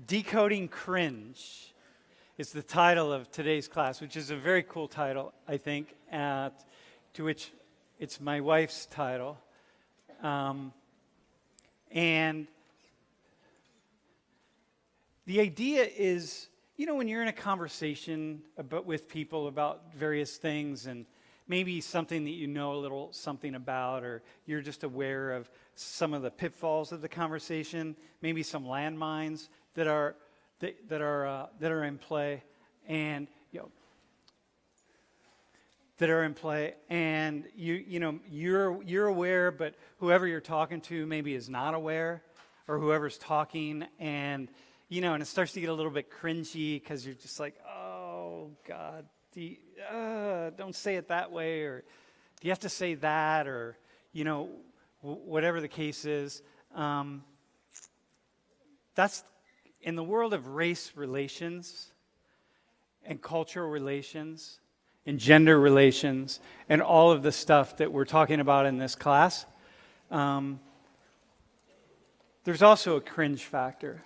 Decoding Cringe is the title of today's class, which is a very cool title, I think, to which it's my wife's title. And the idea is, when you're in a conversation with people about various things and maybe something that you know a little something about, or you're just aware of some of the pitfalls of the conversation, maybe some landmines that are in play, and you're aware, but whoever you're talking to maybe is not aware, or whoever's talking, and it starts to get a little bit cringy because you're just like, oh God, don't say it that way, or do you have to say that, or whatever the case is. That's in the world of race relations and cultural relations and gender relations and all of the stuff that we're talking about in this class. There's also a cringe factor.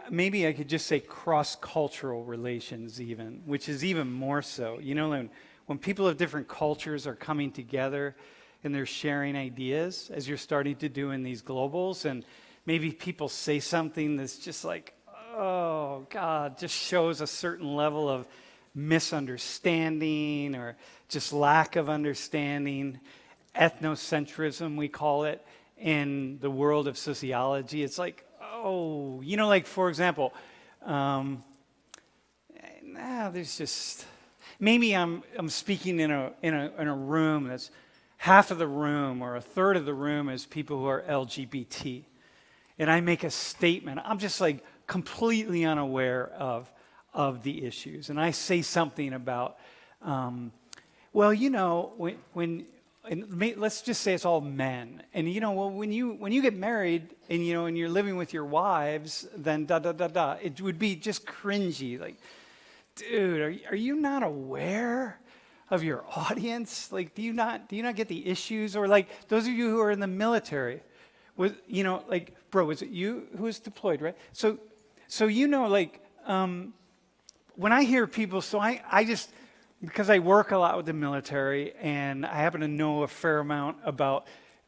Maybe I could just say cross-cultural relations even, which is even more so. When people of different cultures are coming together and they're sharing ideas, as you're starting to do in these globals, and maybe people say something that's just like, oh God, just shows a certain level of misunderstanding or just lack of understanding. Ethnocentrism, we call it, in the world of sociology. It's like, for example, there's just, maybe I'm speaking in a room that's half of the room or a third of the room is people who are LGBT, and I make a statement. I'm just like completely unaware of the issues, and I say something about, let's just say it's all men, and when you get married and and you're living with your wives, then it would be just cringy, like, dude, are you not aware of your audience? Like, do you not get the issues? Or like those of you who are in the military, bro, was it you who was deployed, right? So when I hear people, I just, because I work a lot with the military and I happen to know a fair amount about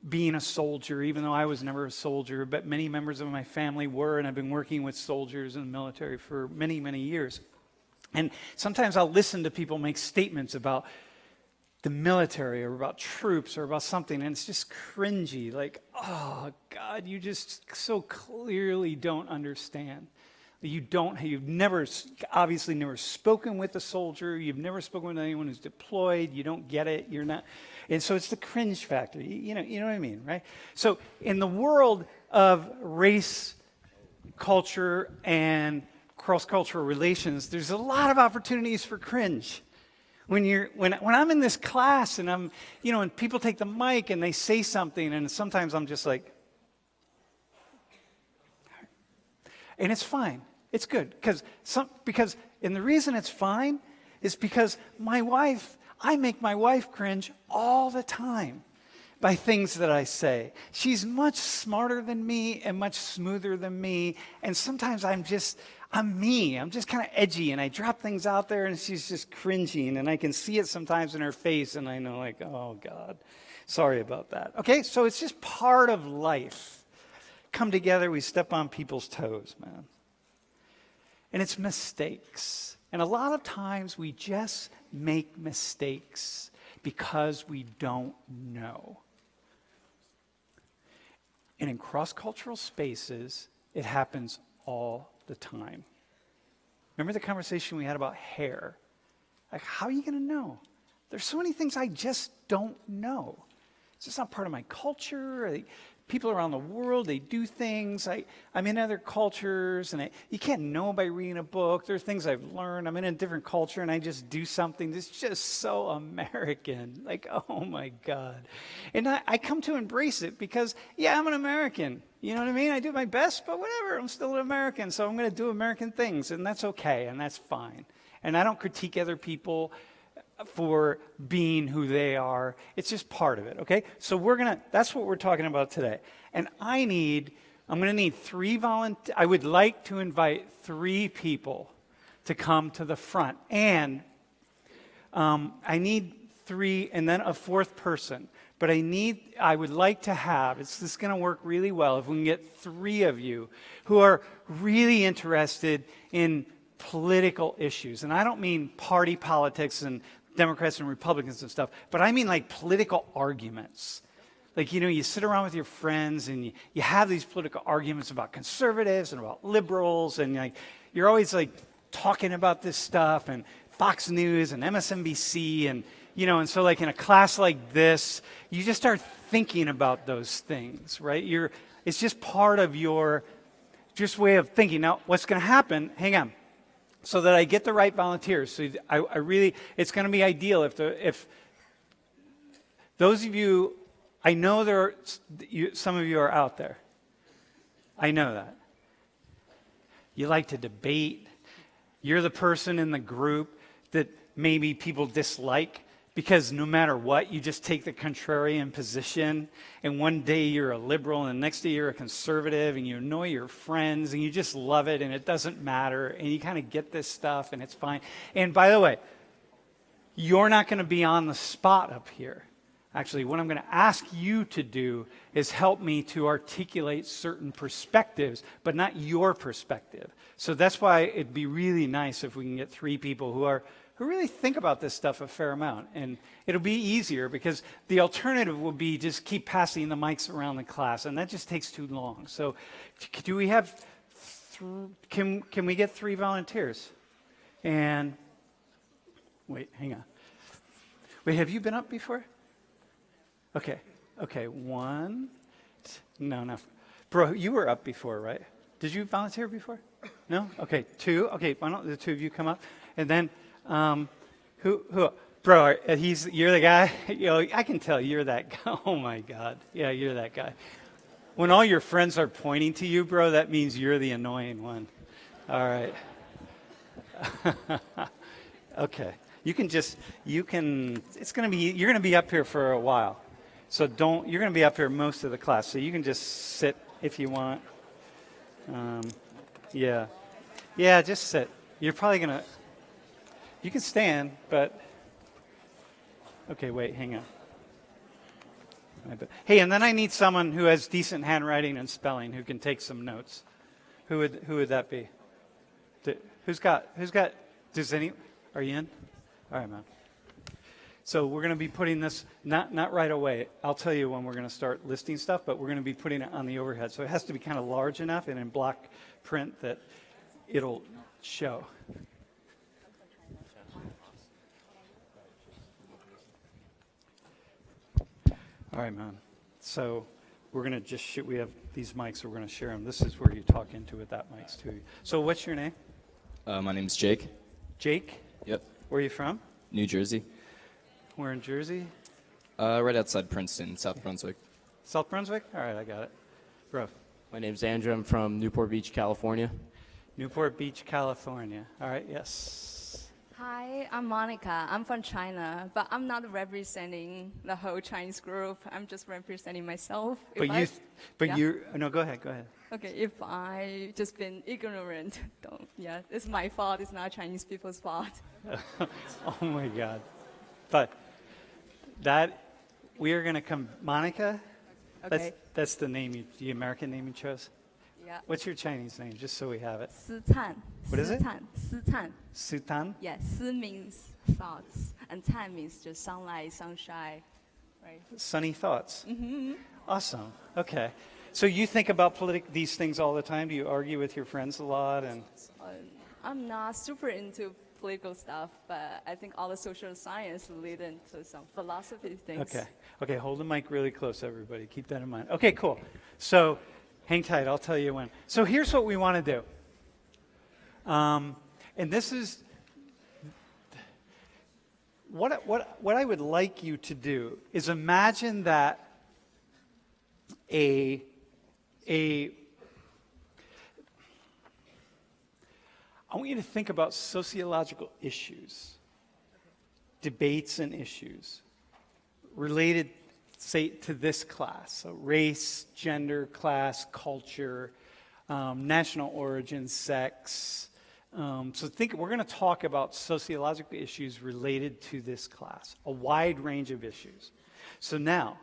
being a soldier, even though I was never a soldier, but many members of my family were, and I've been working with soldiers in the military for many, many years. And sometimes I'll listen to people make statements about the military or about troops or about something, and it's just cringy, like, oh God, you just so clearly don't understand. You've obviously never spoken with a soldier, you've never spoken with anyone who's deployed, you don't get it, you're not, and so it's the cringe factor, you know what I mean, right? So in the world of race, culture, and cross-cultural relations, there's a lot of opportunities for cringe. When I'm in this class and I'm, and people take the mic and they say something, and sometimes I'm just like, and it's fine. It's good and the reason it's fine is because I make my wife cringe all the time by things that I say. She's much smarter than me and much smoother than me, and sometimes I'm me. I'm just kind of edgy, and I drop things out there, and she's just cringing, and I can see it sometimes in her face, and I know, like, oh God, sorry about that. Okay, so it's just part of life. Come together, we step on people's toes, man. And it's mistakes. And a lot of times we just make mistakes because we don't know. And in cross-cultural spaces, it happens all the time. Remember the conversation we had about hair? Like, how are you going to know? There's so many things I just don't know. It's just not part of my culture. People around the world, they do things. I'm in other cultures, and you can't know by reading a book. There are things I've learned. I'm in a different culture, and I just do something that's just so American. Like, oh my God. And I come to embrace it because, I'm an American. You know what I mean? I do my best, but whatever. I'm still an American, so I'm going to do American things, and that's okay, and that's fine. And I don't critique other people for being who they are. It's just part of it, okay? So that's what we're talking about today. And I need I'm going to need I would like to invite 3 people to come to the front. And I need 3 and then a 4th person. But I would like to have, this is going to work really well if we can get 3 of you who are really interested in political issues. And I don't mean party politics and Democrats and Republicans and stuff, but I mean like political arguments. Like, you sit around with your friends and you have these political arguments about conservatives and about liberals, and you're always like talking about this stuff, and Fox News and MSNBC, and so like in a class like this, you just start thinking about those things, right? It's just part of your way of thinking. Now, what's going to happen, hang on, so that I get the right volunteers. So I really, it's going to be ideal if those of you, I know some of you are out there. I know that. You like to debate. You're the person in the group that maybe people dislike because no matter what, you just take the contrarian position. And one day you're a liberal and the next day you're a conservative, and you annoy your friends and you just love it and it doesn't matter. And you kind of get this stuff and it's fine. And by the way, you're not going to be on the spot up here. Actually, what I'm going to ask you to do is help me to articulate certain perspectives, but not your perspective. So that's why it'd be really nice if we can get 3 people who really think about this stuff a fair amount. And it'll be easier because the alternative will be just keep passing the mics around the class, and that just takes too long. So do we have, can we get 3 volunteers? And, wait, hang on. Wait, have you been up before? Okay, 1, no. Bro, you were up before, right? Did you volunteer before? No? Okay, 2. Okay, why don't the 2 of you come up? And then, who? Bro, you're the guy? I can tell you're that guy. Oh my God. Yeah, you're that guy. When all your friends are pointing to you, bro, that means you're the annoying one. All right. Okay. You're going to be up here for a while. So you're going to be up here most of the class, so you can just sit if you want. Yeah, just sit. You're probably going to, you can stand, but, okay, wait, hang on. Hey, and then I need someone who has decent handwriting and spelling who can take some notes. Who would that be? Are you in? All right, man. So we're going to be putting this, not right away. I'll tell you when we're going to start listing stuff, but we're going to be putting it on the overhead. So it has to be kind of large enough and in block print that it'll show. All right, man. So we're going to just shoot. We have these mics, so we're going to share them. This is where you talk into with that mics too. So what's your name? My name's Jake. Jake? Yep. Where are you from? New Jersey. Where in Jersey? Right outside Princeton, South Brunswick. South Brunswick? All right, I got it. Bro. My name's Andrew. I'm from Newport Beach, California. Newport Beach, California. All right, yes. Hi, I'm Monica. I'm from China, but I'm not representing the whole Chinese group. I'm just representing myself. No, go ahead. Okay, if I just been ignorant, it's my fault. It's not Chinese people's fault. Oh my God. But we are going to come, Monica? Okay. That's the name, the American name you chose? Yeah. What's your Chinese name, just so we have it? Sitan. What is it? Sitan. Sutan? Yeah, Si means thoughts, and Tan means just sunlight, sunshine, right? Sunny thoughts. Mm-hmm. Awesome. Okay. So you think about these things all the time? Do you argue with your friends a lot? And I'm not super into political stuff, but I think all the social science lead into some philosophy things. Okay, hold the mic really close, everybody. Keep that in mind. Okay, cool. So hang tight. I'll tell you when. So here's what we want to do. And this is what I would like you to do is imagine that I want you to think about sociological issues, debates and issues related say to this class. So race, gender, class, culture, national origin, sex. So we're going to talk about sociological issues related to this class, a wide range of issues. So now,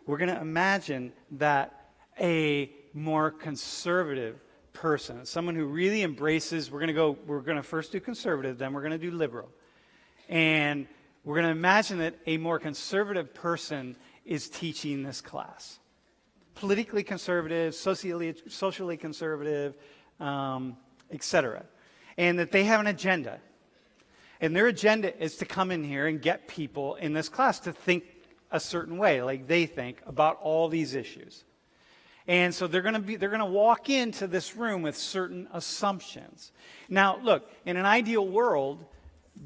we're going to imagine that a more conservative person, someone who really embraces, we're going to first do conservative, then we're going to do liberal. And we're going to imagine that a more conservative person is teaching this class. Politically conservative, socially conservative, etc. And that they have an agenda. And their agenda is to come in here and get people in this class to think a certain way, like they think about all these issues. And so they're going to walk into this room with certain assumptions. Now, look, in an ideal world,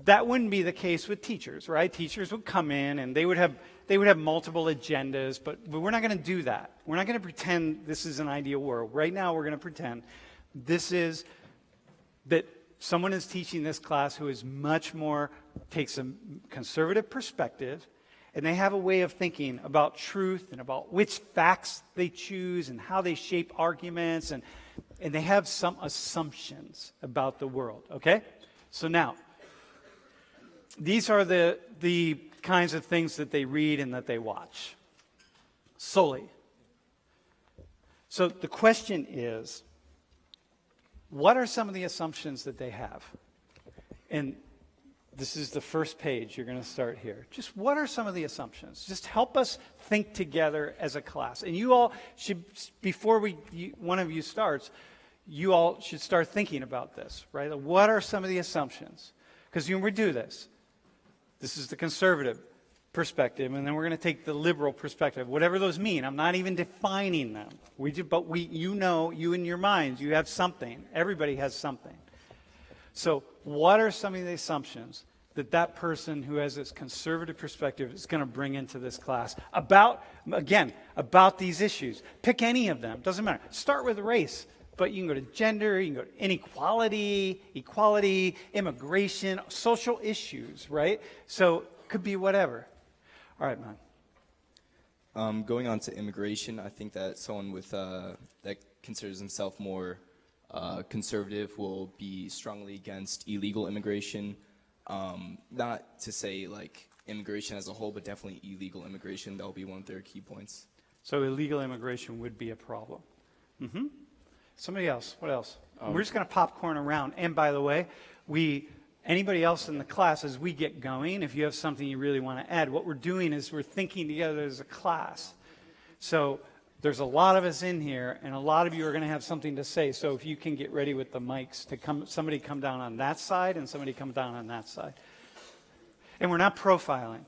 that wouldn't be the case with teachers, right? Teachers would come in and they would have multiple agendas, but we're not going to do that. We're not going to pretend this is an ideal world. Right now, we're going to pretend that someone is teaching this class who is much more, takes a conservative perspective, and they have a way of thinking about truth and about which facts they choose and how they shape arguments, and they have some assumptions about the world, okay? So now, these are the kinds of things that they read and that they watch solely. So the question is, what are some of the assumptions that they have? And this is the first page. You're going to start here. Just what are some of the assumptions? Just help us think together as a class. And you all should, before one of you starts, you all should start thinking about this, right? What are some of the assumptions? Because when we do this is the conservative perspective, and then we're going to take the liberal perspective, whatever those mean. I'm not even defining them. You in your minds, you have something. Everybody has something. So what are some of the assumptions that person who has this conservative perspective is going to bring into this class about these issues? Pick any of them. Doesn't matter. Start with race, but you can go to gender, you can go to inequality, equality, immigration, social issues, right? So it could be whatever. All right, man. Going on to immigration, I think that someone with that considers himself more conservative will be strongly against illegal immigration. Not to say like immigration as a whole, but definitely illegal immigration. That will be one of their key points. So illegal immigration would be a problem. Mm-hmm. Somebody else. What else? We're just going to popcorn around. And by the way, anybody else in the class, as we get going, if you have something you really want to add, what we're doing is we're thinking together as a class. So there's a lot of us in here, and a lot of you are going to have something to say. So if you can get ready with the mics somebody come down on that side and somebody come down on that side. And we're not profiling.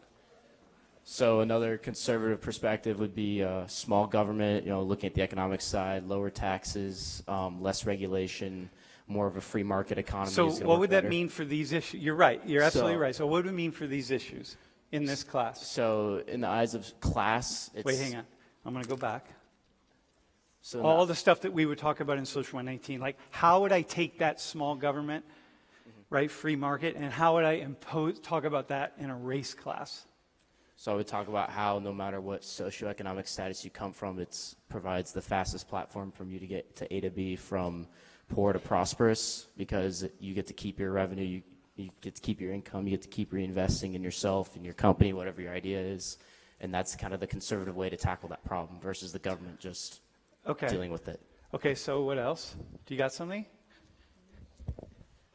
So another conservative perspective would be small government, looking at the economic side, lower taxes, less regulation, more of a free market economy. So is gonna what work would better. that mean for these issues? You're right. You're absolutely right. So what would it mean for these issues in this class? So in the eyes of class, it's... Wait, hang on. I'm going to go back. So All the stuff that we would talk about in Social 119, like how would I take that small government, right, free market, and how would I talk about that in a race class? So I would talk about how no matter what socioeconomic status you come from, it provides the fastest platform for you to get to A to B from poor to prosperous, because you get to keep your revenue, you get to keep your income, you get to keep reinvesting in yourself, in your company, whatever your idea is. And that's kind of the conservative way to tackle that problem versus the government just dealing with it. Okay, so what else? Do you got something?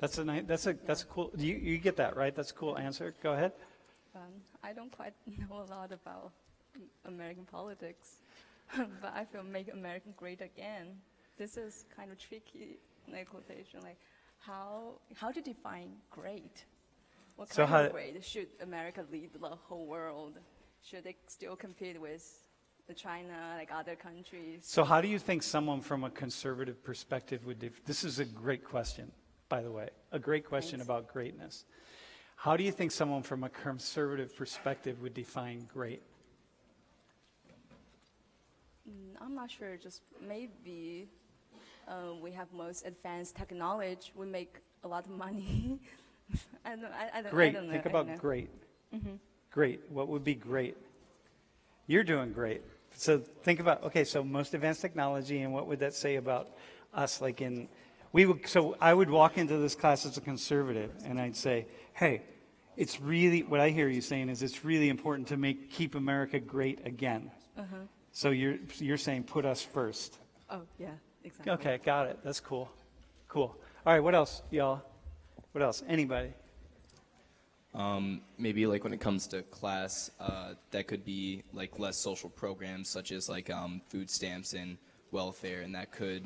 That's a cool, you get that, right? That's a cool answer. Go ahead. I don't quite know a lot about American politics, but I feel make America great again. This is kind of tricky, quotation, like how to define great? What kind of great? Should America lead the whole world? Should they still compete with China, like other countries? So how do you think someone from a conservative perspective would this is a great question, by the way, a great question about greatness. How do you think someone from a conservative perspective would define great? I'm not sure, just maybe we have most advanced technology, we make a lot of money. I don't Great, know. think about great. Mm-hmm. Great, what would be great? You're doing great. So think about, okay, so most advanced technology, and what would that say about us? Like so I would walk into this class as a conservative, and I'd say, hey, it's really, what I hear you saying is it's really important to keep America great again. So you're saying put us first. Oh, yeah, exactly. Okay, got it. That's cool. Cool. All right, what else, y'all? What else? Anybody? Maybe like when it comes to class, that could be like less social programs such as like food stamps and welfare, and that could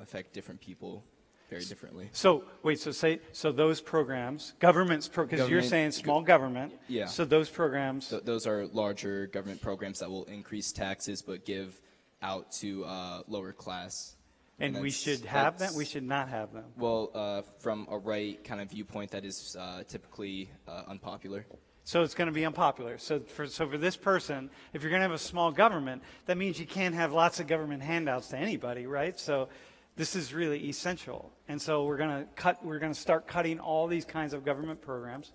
affect different people very differently. So wait, so those programs, because you're saying small government. Yeah. So those programs. Those are larger government programs that will increase taxes but give out to lower class. And we should have them. We should not have them. Well, from a right kind of viewpoint, that is typically unpopular. So it's going to be unpopular. So for this person, if you're going to have a small government, that means you can't have lots of government handouts to anybody, right? So this is really essential. And so we're going to start cutting all these kinds of government programs.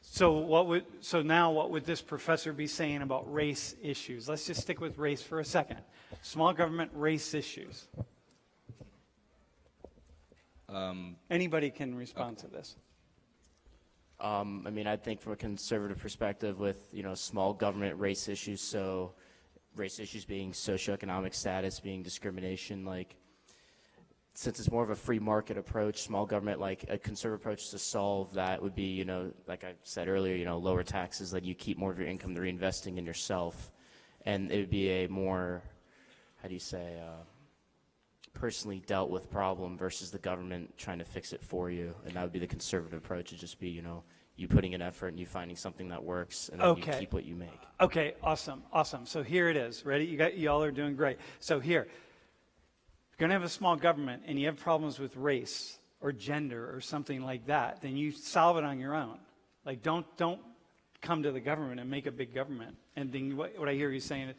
So now what would this professor be saying about race issues? Let's just stick with race for a second. Small government race issues. Anybody can respond to this. I mean, I think from a conservative perspective with, small government race issues, so race issues being socioeconomic status, being discrimination, like, since it's more of a free market approach, small government, like a conservative approach to solve that would be, like I said earlier, lower taxes, let you keep more of your income to reinvesting in yourself. And it would be a more, personally dealt with problem versus the government trying to fix it for you. And that would be the conservative approach. It'd just be, you putting in effort and you finding something that works, and then you keep what you make. Okay, awesome. So here it is. Ready? Y'all are doing great. So here, if you're going to have a small government and you have problems with race or gender or something like that, then you solve it on your own. Like, don't come to the government and make a big government. And then what I hear you saying is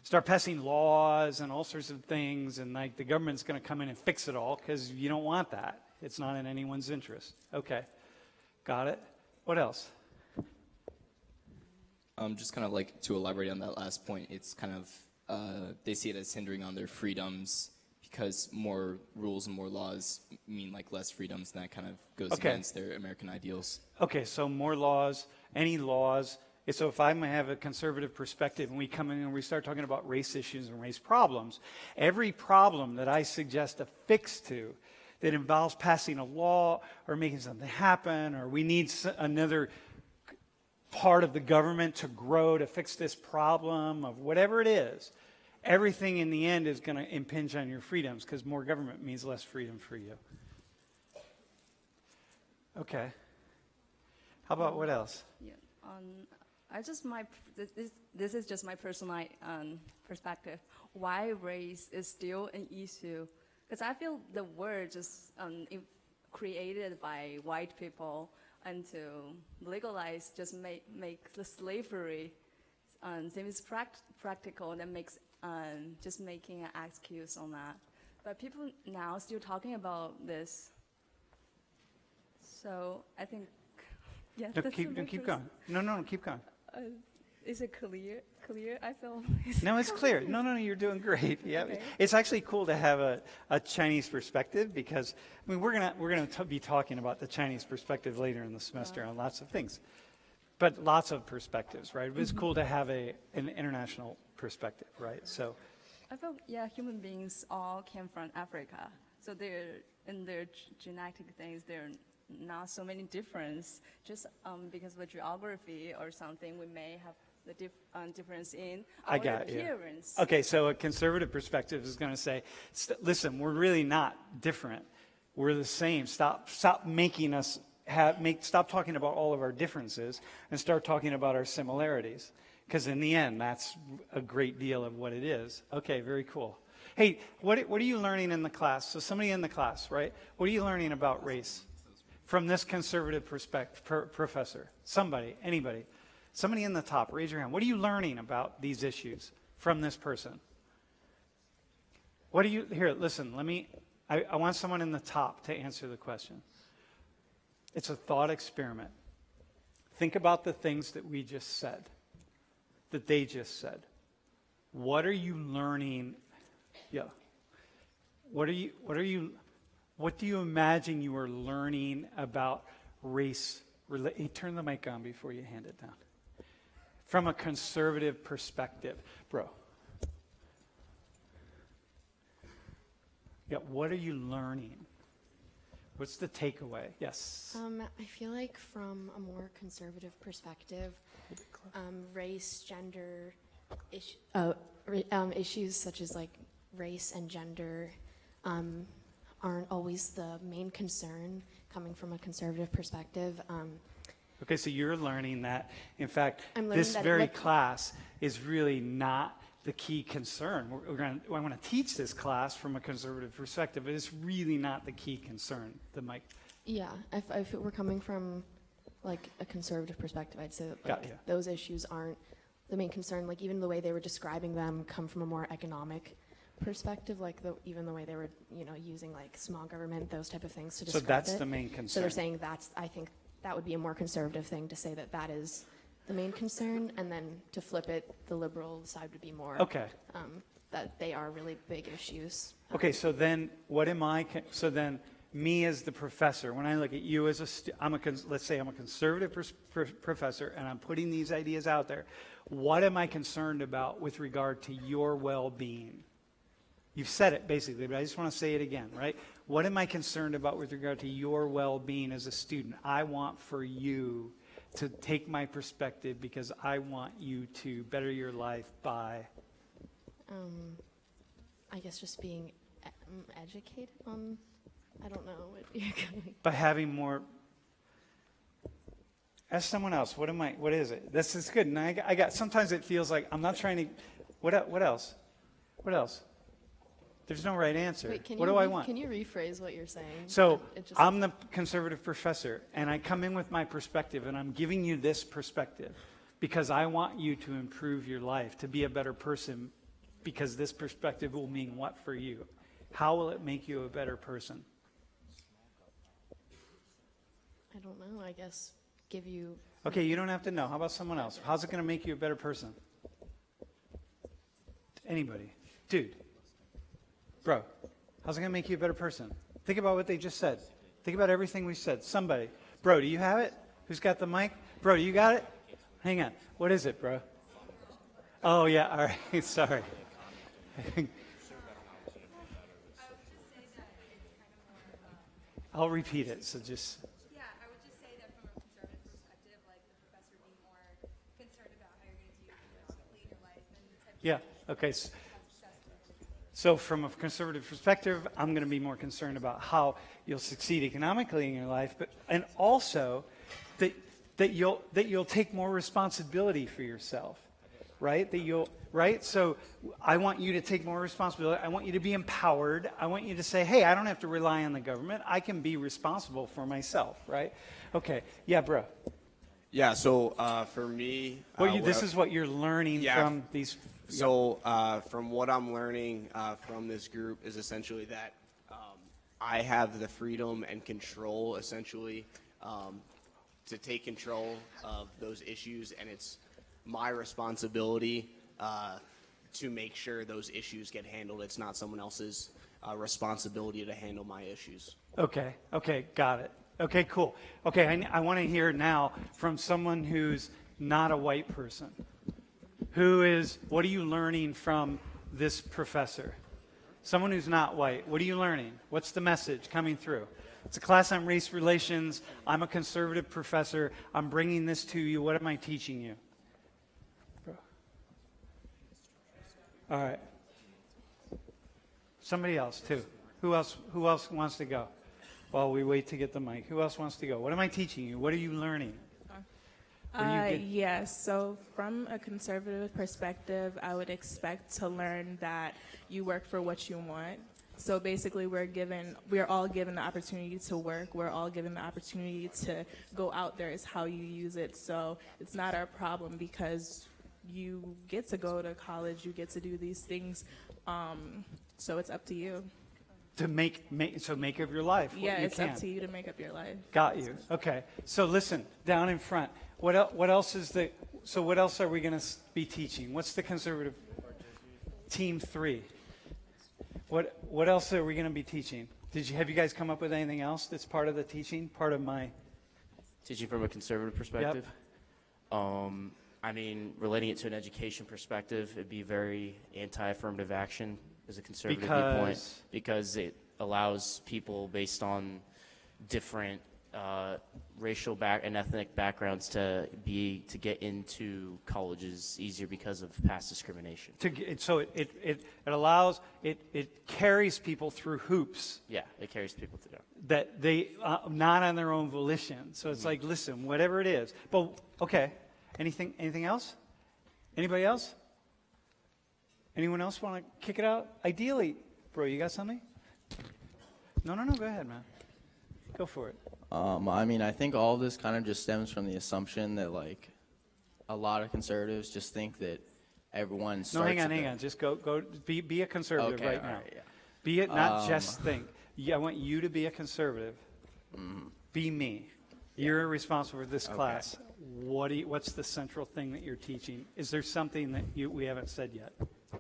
start passing laws and all sorts of things, and like the government's going to come in and fix it all because you don't want that. It's not in anyone's interest. Okay, got it. What else? Just kind of like to elaborate on that last point, it's kind of, they see it as hindering on their freedoms because more rules and more laws mean like less freedoms, and that kind of goes against their American ideals. Okay, so more laws, any laws. So if I'm going to have a conservative perspective and we come in and we start talking about race issues and race problems, every problem that I suggest a fix to that involves passing a law or making something happen, or we need another part of the government to grow to fix this problem of whatever it is, everything in the end is going to impinge on your freedoms because more government means less freedom for you. Okay. How about what else? Yeah. This is just my personal perspective. Why race is still an issue? Because I feel the word just created by white people and to legalize just make the slavery seems practical, and that makes just making an excuse on that. But people now still talking about this. So I think, yeah. No, keep going. No, keep going. Is it clear? I feel. No, it's clear. No, you're doing great. Yeah, Okay. It's actually cool to have a Chinese perspective because we're gonna be talking about the Chinese perspective later in the semester on lots of things, but lots of perspectives, right? It's cool to have an international perspective, right? So, I feel human beings all came from Africa, so they're in their genetic things. They're not so many difference. Just because of the geography or something, we may have the difference in our appearance. Okay, so a conservative perspective is going to say, listen, we're really not different. We're the same. Stop making us stop talking about all of our differences and start talking about our similarities. Because in the end, that's a great deal of what it is. Okay, very cool. Hey, what are you learning in the class? So somebody in the class, right? What are you learning about race from this conservative professor? Anybody. Somebody in the top, raise your hand. What are you learning about these issues from this person? Here, listen, I want someone in the top to answer the question. It's a thought experiment. Think about the things that we just said. that they just said? What are you learning? Yeah. What do you imagine you are learning about race? Hey, turn the mic on before you hand it down. From a conservative perspective, bro. Yeah, what are you learning? What's the takeaway? Yes. I feel like from a more conservative perspective, race, gender, issues such as like race and gender aren't always the main concern coming from a conservative perspective. Okay, so you're learning that, in fact, I'm learning this that very class is really not the key concern. I want to teach this class from a conservative perspective, but it's really not the key concern. The mic. Yeah, if it were coming from like a conservative perspective, I'd say that Got you. those issues aren't the main concern. Like even the way they were describing them come from a more economic perspective, like even the way they were, using like small government, those type of things to describe So that's it. the main concern. So they're saying I think that would be a more conservative thing to say that is the main concern, and then to flip it, the liberal side would be more Okay. that they are really big issues. Okay, so then what am I? So then me as the professor, when I look at you as let's say I'm a conservative professor, and I'm putting these ideas out there. What am I concerned about with regard to your well-being? You've said it basically, but I just want to say it again, right? What am I concerned about with regard to your well-being as a student? I want for you to take my perspective because I want you to better your life by, I guess just being educated on, I don't know what you're going. by having more. Ask someone else. What is it? This is good. And I got, sometimes it feels like I'm not trying to, what else? What else? There's no right answer. Wait, What do I want? Can you rephrase what you're saying? So It just- I'm the conservative professor, and I come in with my perspective, and I'm giving you this perspective because I want you to improve your life, to be a better person, because this perspective will mean what for you? How will it make you a better person? I don't know. I guess give you. Okay, you don't have to know. How about someone else? How's it going to make you a better person? Anybody? Dude. Bro, how's it going to make you a better person? Think about what they just said. Think about everything we said. Somebody. Bro, do you have it? Who's got the mic? Bro, do you got it? Hang on. What is it, bro? Oh, yeah. All right. Sorry. I'll repeat it. So just. Yeah, I would just say that from a conservative perspective, like the professor being more concerned about how you're going to do economically in your life and the type of Yeah. Okay. So from a conservative perspective, I'm going to be more concerned about how you'll succeed economically in your life, and also that you'll take more responsibility for yourself, right? So I want you to take more responsibility. I want you to be empowered. I want you to say, hey, I don't have to rely on the government. I can be responsible for myself, right? Okay. Yeah, bro. Yeah, so for me... This is what you're learning from these... So from what I'm learning from this group is essentially that I have the freedom and control, essentially, to take control of those issues, and it's my responsibility to make sure those issues get handled. It's not someone else's responsibility to handle my issues. Okay, got it. Okay, cool. Okay, I want to hear now from someone who's not a white person. What are you learning from this professor? Someone who's not white. What are you learning? What's the message coming through? It's a class on race relations. I'm a conservative professor. I'm bringing this to you. What am I teaching you? All right. Somebody else, too. Who else wants to go? While we wait to get the mic. Who else wants to go? What am I teaching you? What are you learning? Yes, so from a conservative perspective, I would expect to learn that you work for what you want. So basically we're all given the opportunity to work. We're all given the opportunity to go out there. It's how you use it. So it's not our problem because you get to go to college, you get to do these things. So it's up to you. To make of your life what Yeah, you it's can. up to you to make up your life. Got you. Okay. So listen, down in front. What else is So what else are we going to be teaching? What's the conservative team 3? What else are we going to be teaching? Have you guys come up with anything else that's part of the teaching? Part of my Teaching from a conservative perspective? I mean, relating it to an education perspective, it'd be very anti-affirmative action as a conservative viewpoint because it allows people based on different racial and ethnic backgrounds to get into colleges easier because of past discrimination. So it allows it carries people through hoops. Yeah, it carries people through. That they not on their own volition. So it's like, listen, whatever it is. But okay, anything else? Anybody else? Anyone else want to kick it out? Ideally, bro, you got something? No, go ahead, man. Go for it. I mean, I think all of this kind of just stems from the assumption that, like, a lot of conservatives just think that everyone starts. No, hang on. Just go. Be a conservative Okay, right now. right, yeah. Be it, not just think. Yeah, I want you to be a conservative. Be me. You're responsible for this class. What's the central thing that you're teaching? Is there something that we haven't said yet?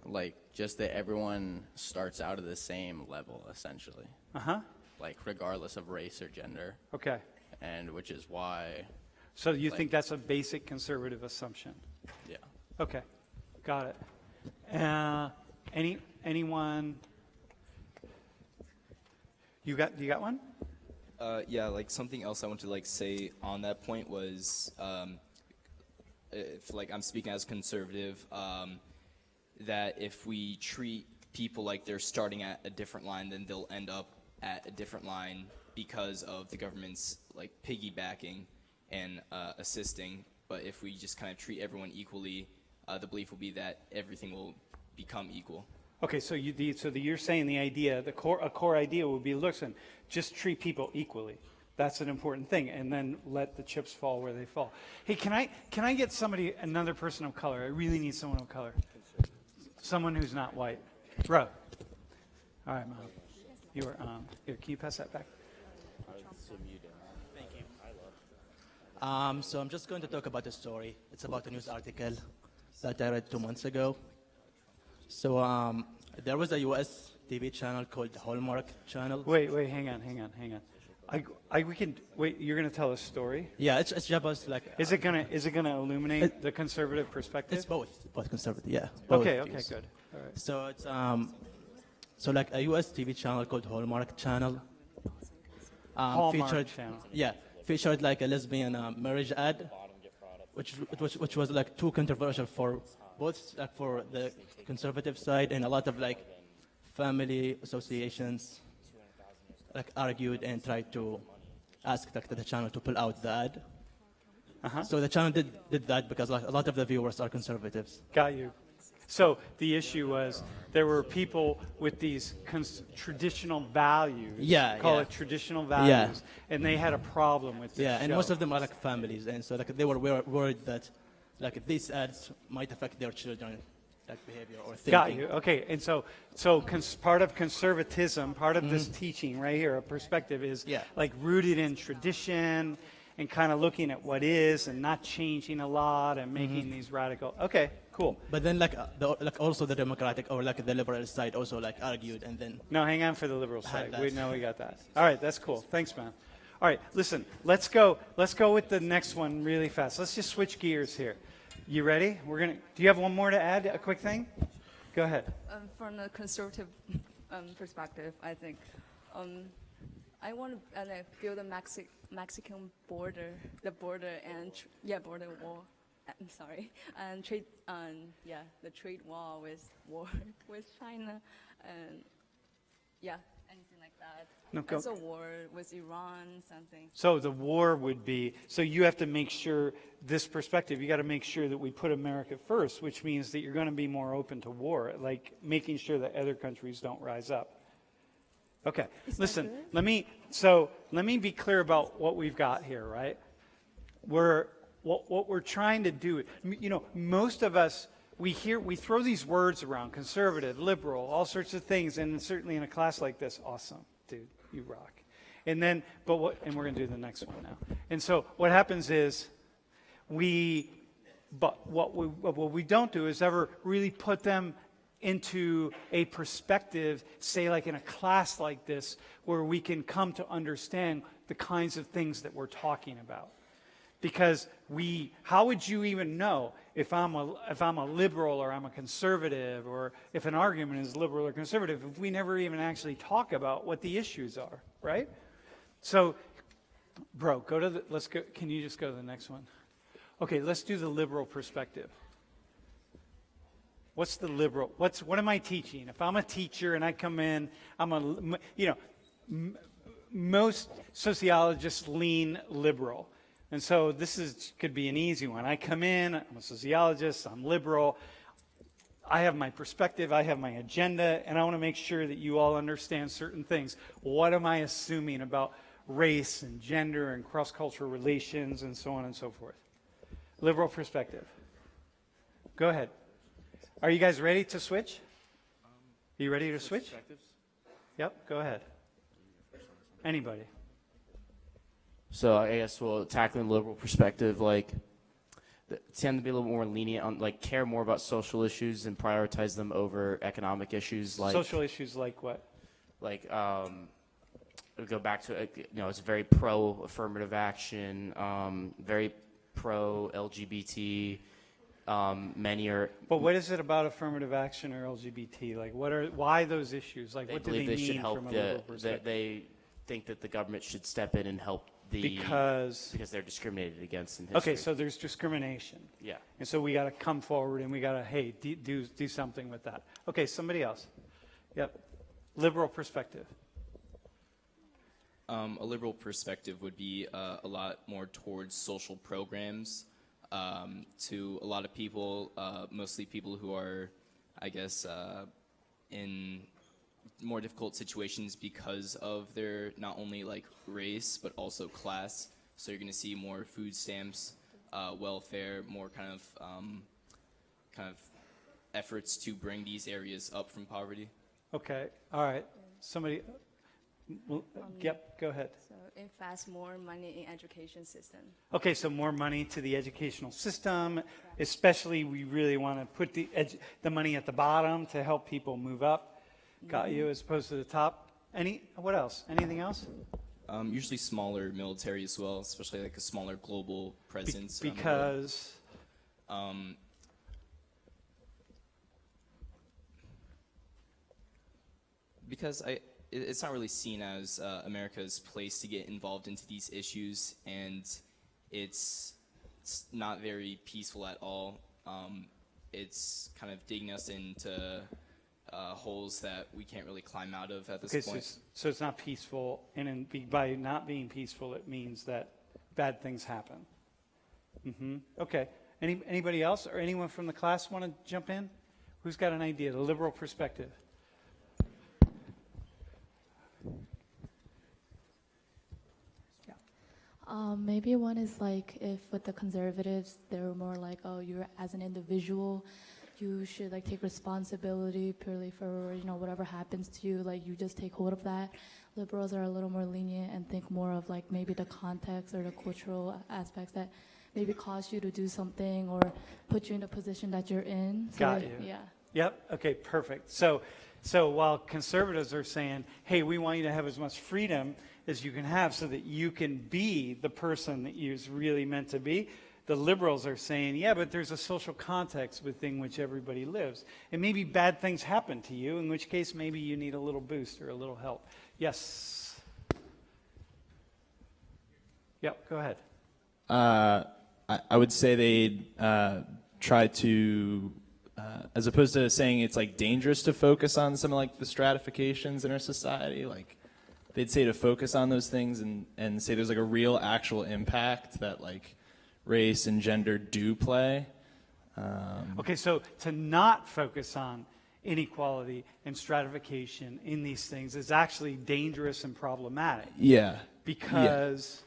Like, just that everyone starts out at the same level, essentially. Like, regardless of race or gender. Okay. And which is why. So you think that's a basic conservative assumption? Yeah. Okay. Got it. Anyone? You got one? Yeah, like something else I want to like say on that point was, if like I'm speaking as conservative, that if we treat people like they're starting at a different line, then they'll end up at a different line because of the government's like piggybacking and assisting. But if we just kind of treat everyone equally, the belief will be that everything will become equal. Okay, so you're saying the idea, a core idea would be, listen, just treat people equally. That's an important thing, and then let the chips fall where they fall. Hey, can I get another person of color? I really need someone of color. Someone who's not white. Bro. All right, Mom. You are here, can you pass that back? Thank you. So I'm just going to talk about a story. It's about a news article that I read 2 months ago. So there was a U.S. TV channel called the Hallmark Channel. Wait, hang on. We can wait. You're going to tell a story. Yeah, it's just like. Is it gonna illuminate the conservative perspective? It's both conservative. Yeah. Both Okay, views. good. All right. So it's so like a U.S. TV channel called Hallmark Channel. Hallmark Channel. Yeah, featured like a lesbian marriage ad, which was like too controversial for both like for the conservative side, and a lot of like family associations like argued and tried to ask like the channel to pull out the ad. So the channel did that because like a lot of the viewers are conservatives. Got you. So the issue was there were people with these traditional values. Call it traditional values, and they had a problem with this Yeah, and show. most of them are like families, and so like they were worried that like these ads might affect their children, like behavior or thinking. Got you. Okay, and so part of conservatism, part of this teaching right here, a perspective is like rooted in tradition and kind of looking at what is and not changing a lot and making these radical. Okay, cool. But then like also the Democratic or like the liberal side also like argued, and then. No, hang on for the liberal side. that. We got that. All right, that's cool. Thanks, man. All right, listen, let's go with the next one really fast. Let's just switch gears here. You ready? Do you have one more to add, a quick thing? Go ahead. From the conservative perspective, I think I want to build a Mexican border, border wall. I'm sorry, and trade, the trade wall with China, and anything like that. No, go. Also war with Iran, something. So the war would be, so you have to make sure, this perspective, you got to make sure that we put America first, which means that you're going to be more open to war, like making sure that other countries don't rise up. Okay, listen, let me be clear about what we've got here, right? What we're trying to do, most of us, we throw these words around, conservative, liberal, all sorts of things, and certainly in a class like this, awesome, dude, you rock. And then, and we're going to do the next one now. And so what happens is we But what we don't do is ever really put them into a perspective, say like in a class like this, where we can come to understand the kinds of things that we're talking about. Because how would you even know if I'm a liberal or I'm a conservative, or if an argument is liberal or conservative, if we never even actually talk about what the issues are, right? So, bro, can you just go to the next one? Okay, let's do the liberal perspective. What's the liberal? What am I teaching? If I'm a teacher and I come in, most sociologists lean liberal. And so could be an easy one. I come in, I'm a sociologist, I'm liberal. I have my perspective, I have my agenda, and I want to make sure that you all understand certain things. What am I assuming about race and gender and cross-cultural relations and so on and so forth? Liberal perspective. Go ahead. Are you guys ready to switch? Are you ready to switch? Yep, go ahead. Anybody? So I guess, tackling the liberal perspective, tend to be a little more lenient on, care more about social issues and prioritize them over economic issues. Social issues like what? Go back to, it's very pro-affirmative action, very pro-LGBT. Many are. But what is it about affirmative action or LGBT? Why those issues? What do they mean from a liberal perspective? They think that the government should step in and help because they're discriminated against in history. Okay, so there's discrimination. Yeah. And so we got to come forward and we got to, do something with that. Okay, somebody else. Yep. Liberal perspective. A liberal perspective would be a lot more towards social programs. To a lot of people, mostly people who are, I guess, in more difficult situations because of their not only race but also class. So you're going to see more food stamps, welfare, more kind of efforts to bring these areas up from poverty. Okay. All right. Somebody. Yep. Go ahead. So invest more money in education system. Okay, so more money to the educational system, especially we really want to put the money at the bottom to help people move up. Got you, as opposed to the top. What else? Anything else? Usually smaller military as well, especially a smaller global presence. Because? Because it's not really seen as America's place to get involved into these issues, and it's not very peaceful at all. It's kind of digging us into holes that we can't really climb out of at this point. So it's not peaceful, and by not being peaceful, it means that bad things happen. Okay. Anybody else or anyone from the class want to jump in? Who's got an idea? The liberal perspective. Maybe one is if with the conservatives, they're more you're as an individual, you should take responsibility purely for whatever happens to you, you just take hold of that. Liberals are a little more lenient and think more of maybe the context or the cultural aspects that maybe cause you to do something or put you in a position that you're in. So Got you. Yeah. Yep. Okay. Perfect. So while conservatives are saying, hey, we want you to have as much freedom as you can have so that you can be the person that you're really meant to be, the liberals are saying, yeah, but there's a social context within which everybody lives. And maybe bad things happen to you, in which case maybe you need a little boost or a little help. Yes. Yep, go ahead. I would say they try to, as opposed to saying it's dangerous to focus on some of the stratifications in our society, they'd say to focus on those things and say there's a real actual impact that race and gender do play. Okay, so to not focus on inequality and stratification in these things is actually dangerous and problematic. Yeah. Because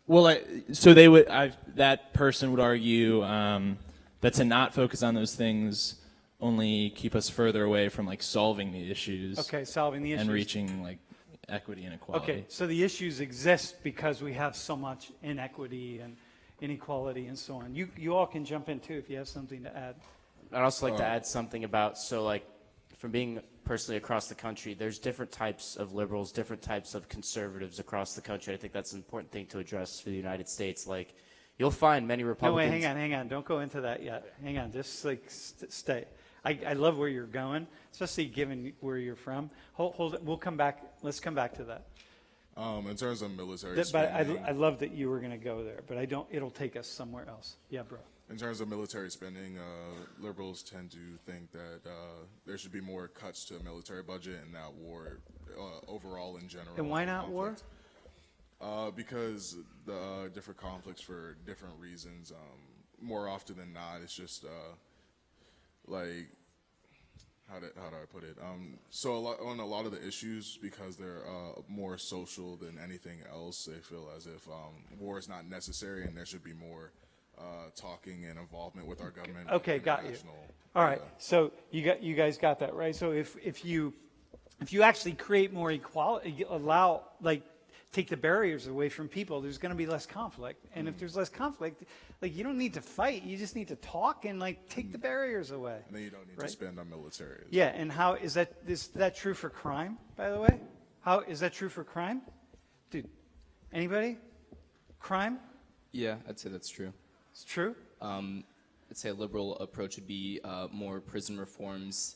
well, so they would. That person would argue that to not focus on those things only keep us further away from solving the issues. Okay, solving the issues and reaching equity and equality. Okay, so the issues exist because we have so much inequity inequality and so on. You all can jump in too if you have something to add. I'd also like to add something about, so like, from being personally across the country, there's different types of liberals, different types of conservatives across the country. I think that's an important thing to address for the United States. Like, you'll find many No, Republicans. wait, hang on. Don't go into that yet. Hang on, just like stay. I love where you're going, especially given where you're from. Hold it. We'll come back. Let's come back to that. In terms of military But spending, I love that you were going to go there, but I don't. It'll take us somewhere else. Yeah, bro. in terms of military spending, liberals tend to think that there should be more cuts to the military budget and not war overall in general. And why not war? Because the different conflicts for different reasons. More often than not, it's just like how do I put it? So on a lot of the issues, because they're more social than anything else, they feel as if war is not necessary and there should be more talking and involvement with our government. Okay, got you. All right, so you guys got that right. So if you actually create more equality, allow take the barriers away from people, there's going to be less conflict. And if there's less conflict, you don't need to fight. You just need to talk and take the barriers away. And then you don't need to spend on military. Yeah, and how is that true for crime, by the way? How is that true for crime? Dude, anybody? Crime? Yeah, I'd say that's true. It's true? I'd say a liberal approach would be more prison reforms,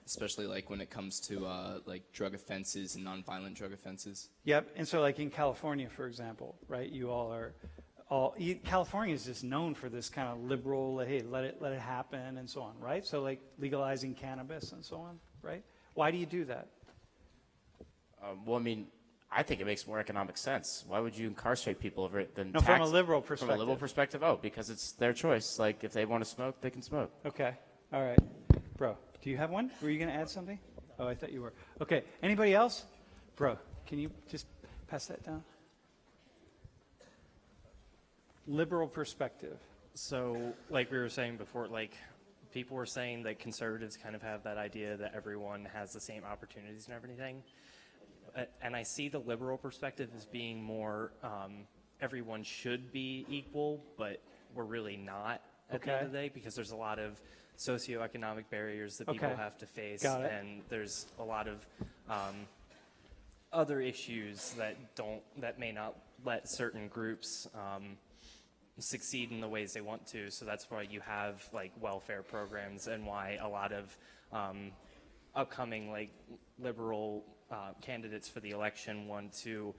especially when it comes to drug offenses and nonviolent drug offenses. Yep, and so in California, for example, right? You all are California is just known for this kind of liberal, hey, let it happen and so on, right? So legalizing cannabis and so on, right? Why do you do that? Well, I mean, I think it makes more economic sense. Why would you incarcerate people over it than No, tax? from a liberal perspective. From a liberal perspective, because it's their choice. If they want to smoke, they can smoke. Okay, all right. Bro, do you have one? Were you going to add something? Oh, I thought you were. Okay, anybody else? Bro, can you just pass that down? Liberal perspective. So, like we were saying before, people were saying that conservatives kind of have that idea that everyone has the same opportunities and everything. And I see the liberal perspective as being more everyone should be equal, but we're really not at the end of the day, because there's a lot of socioeconomic barriers that people have to face, and there's a lot of other issues that may not let certain groups succeed in the ways they want to. So that's why you have welfare programs, and why a lot of upcoming liberal candidates for the election want to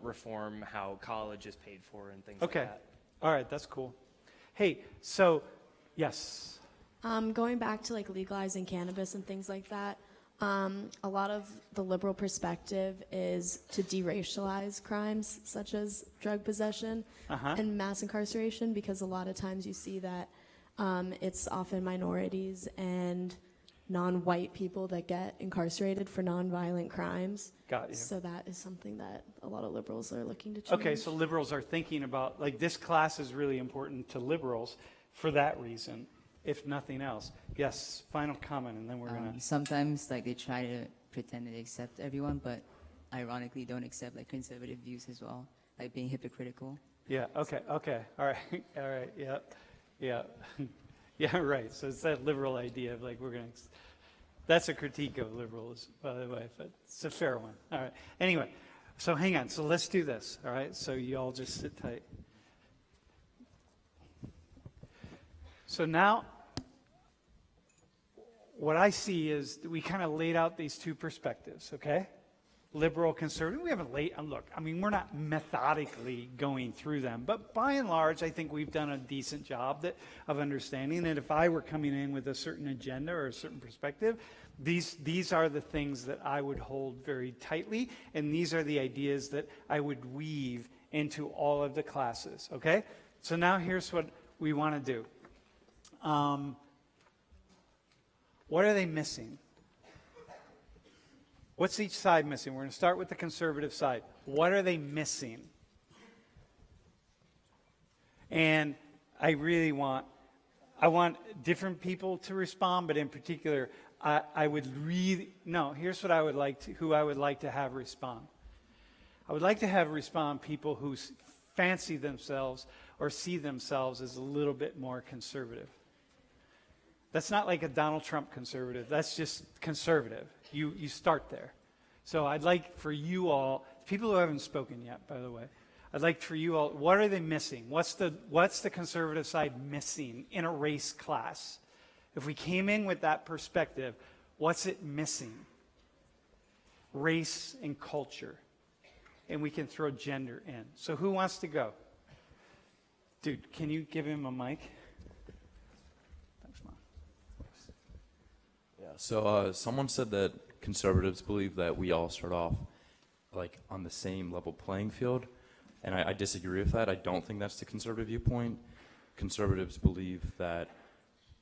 reform how college is paid for and things like that. All right, that's cool. Hey, so yes. Going back to legalizing cannabis and things like that, a lot of the liberal perspective is to deracialize crimes such as drug possession and mass incarceration, because a lot of times you see that it's often minorities and non-white people that get incarcerated for non-violent crimes. Got you. So that is something that a lot of liberals are looking to change. Okay, so liberals are thinking about, this class is really important to liberals for that reason, if nothing else. Yes, final comment, and then we're going to... Sometimes, they try to pretend they accept everyone, but ironically don't accept, conservative views as well, being hypocritical. Yeah, okay, all right, yeah. Yeah, right. So it's that liberal idea of we're going to... That's a critique of liberals, by the way, but it's a fair one. All right. Anyway, so hang on. So let's do this, all right? So you all just sit tight. So now, what I see is that we kind of laid out these two perspectives, okay? Liberal, conservative. We haven't we're not methodically going through them, but by and large, I think we've done a decent job of understanding that if I were coming in with a certain agenda or a certain perspective, these are the things that I would hold very tightly, and these are the ideas that I would weave into all of the classes, okay? So now here's what we want to do. What are they missing? What's each side missing? We're going to start with the conservative side. What are they missing? And I want different people to respond, but in particular, here's what I would like to have respond. I would like to have respond people who fancy themselves or see themselves as a little bit more conservative. That's not like a Donald Trump conservative. That's just conservative. You start there. So I'd like for you all, people who haven't spoken yet, by the way, I'd like for you all, what are they missing? What's the conservative side missing in a race class? If we came in with that perspective, what's it missing? Race and culture. And we can throw gender in. So who wants to go? Dude, can you give him a mic? Thanks, Mom. Yeah, so someone said that conservatives believe that we all start off like on the same level playing field. And I disagree with that. I don't think that's the conservative viewpoint. Conservatives believe that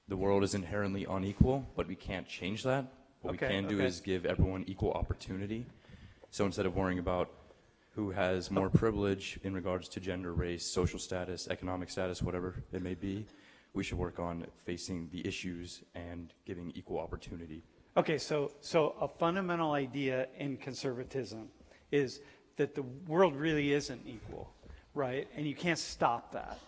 the world is inherently unequal, but we can't change that. What we can do is give everyone equal opportunity. So instead of worrying about who has more privilege in regards to gender, race, social status, economic status, whatever it may be, we should work on facing the issues and giving equal opportunity. Okay, so a fundamental idea in conservatism is that the world really isn't equal, right? And you can't stop that.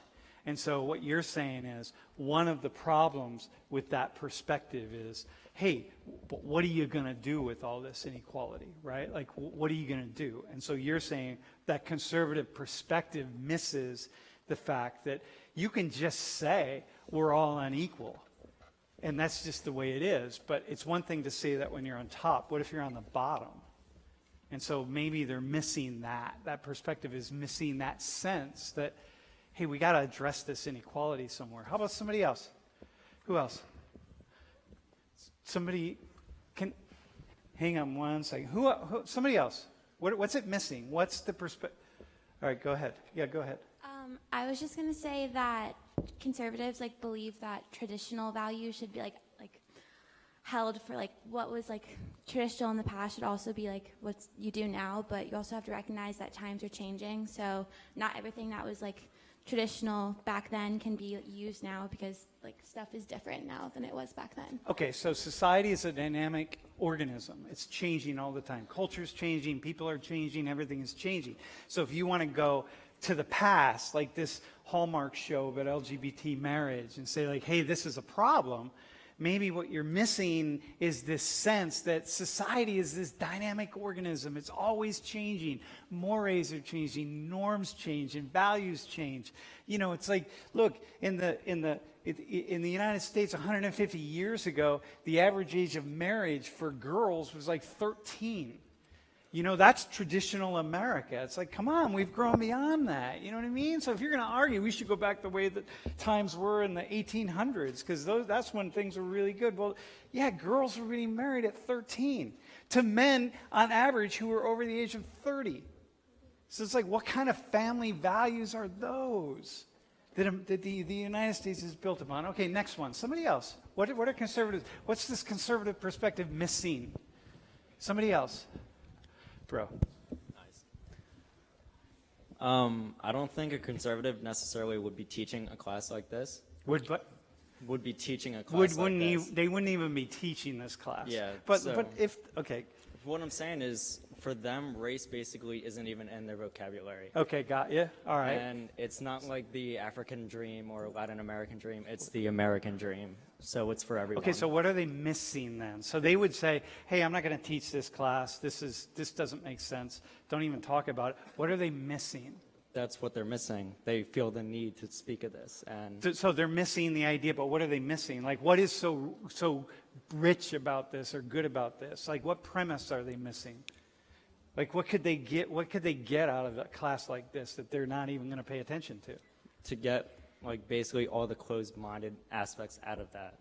And so what you're saying is one of the problems with that perspective is, hey, but what are you going to do with all this inequality, right? Like, what are you going to do? And so you're saying that conservative perspective misses the fact that you can just say we're all unequal. And that's just the way it is. But it's one thing to say that when you're on top. What if you're on the bottom? And so maybe they're missing that. That perspective is missing that sense that, hey, we got to address this inequality somewhere. How about somebody else? Who else? Somebody can, hang on one second. Who somebody else? What's it missing? What's the perspective? All right, go ahead. Yeah, go ahead. I was just going to say that conservatives believe that traditional values should be held for what was traditional in the past should also be what you do now, but you also have to recognize that times are changing. So not everything that was traditional back then can be used now because stuff is different now than it was back then. Okay, so society is a dynamic organism. It's changing all the time. Culture's changing, people are changing, everything is changing. So if you want to go to the past, like this Hallmark show about LGBT marriage, and say hey, this is a problem, maybe what you're missing is this sense that society is this dynamic organism. It's always changing. Mores are changing, norms change, and values change. It's look, in the United States 150 years ago, the average age of marriage for girls was 13. That's traditional America. It's come on, we've grown beyond that. You know what I mean? So if you're going to argue, we should go back the way that times were in the 1800s, because that's when things were really good. Well, yeah, girls were getting married at 13 to men on average who were over the age of 30. So it's what kind of family values are those that the United States is built upon? Okay, next one. Somebody else. What are conservatives? What's this conservative perspective missing? Somebody else. Bro. I don't think a conservative necessarily would be teaching a class like this. Would be teaching a class like this. They wouldn't even be teaching this class. Yeah. But if, okay. What I'm saying is, for them, race basically isn't even in their vocabulary. Okay, got you. All right. And it's not like the African dream or Latin American dream. It's the American dream. So it's for everyone. Okay, so what are they missing then? So they would say, hey, I'm not going to teach this class. This doesn't make sense. Don't even talk about it. What are they missing? That's what they're missing. They feel the need to speak of this. And so they're missing the idea, but what are they missing? What is so rich about this or good about this? What premise are they missing? What could they get out of a class like this that they're not even going to pay attention to? To get basically all the closed-minded aspects out of that.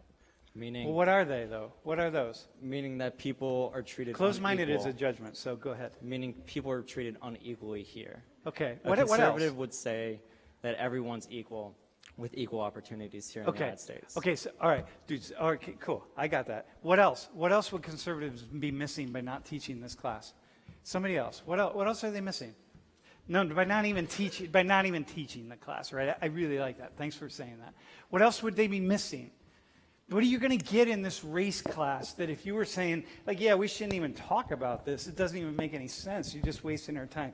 Meaning, well, what are they though? What are those? Meaning that people are treated closed-minded unequal. is a judgment, so go ahead. Meaning people are treated unequally here. Okay. A conservative would say that everyone's equal with equal opportunities here in the United States. Okay, so all right, dudes. All right, cool. I got that. What else? What else would conservatives be missing by not teaching this class? Somebody else. What else are they missing? No, by not even teaching the class, right? I really like that. Thanks for saying that. What else would they be missing? What are you going to get in this race class that if you were saying, yeah, we shouldn't even talk about this, it doesn't even make any sense. You're just wasting our time.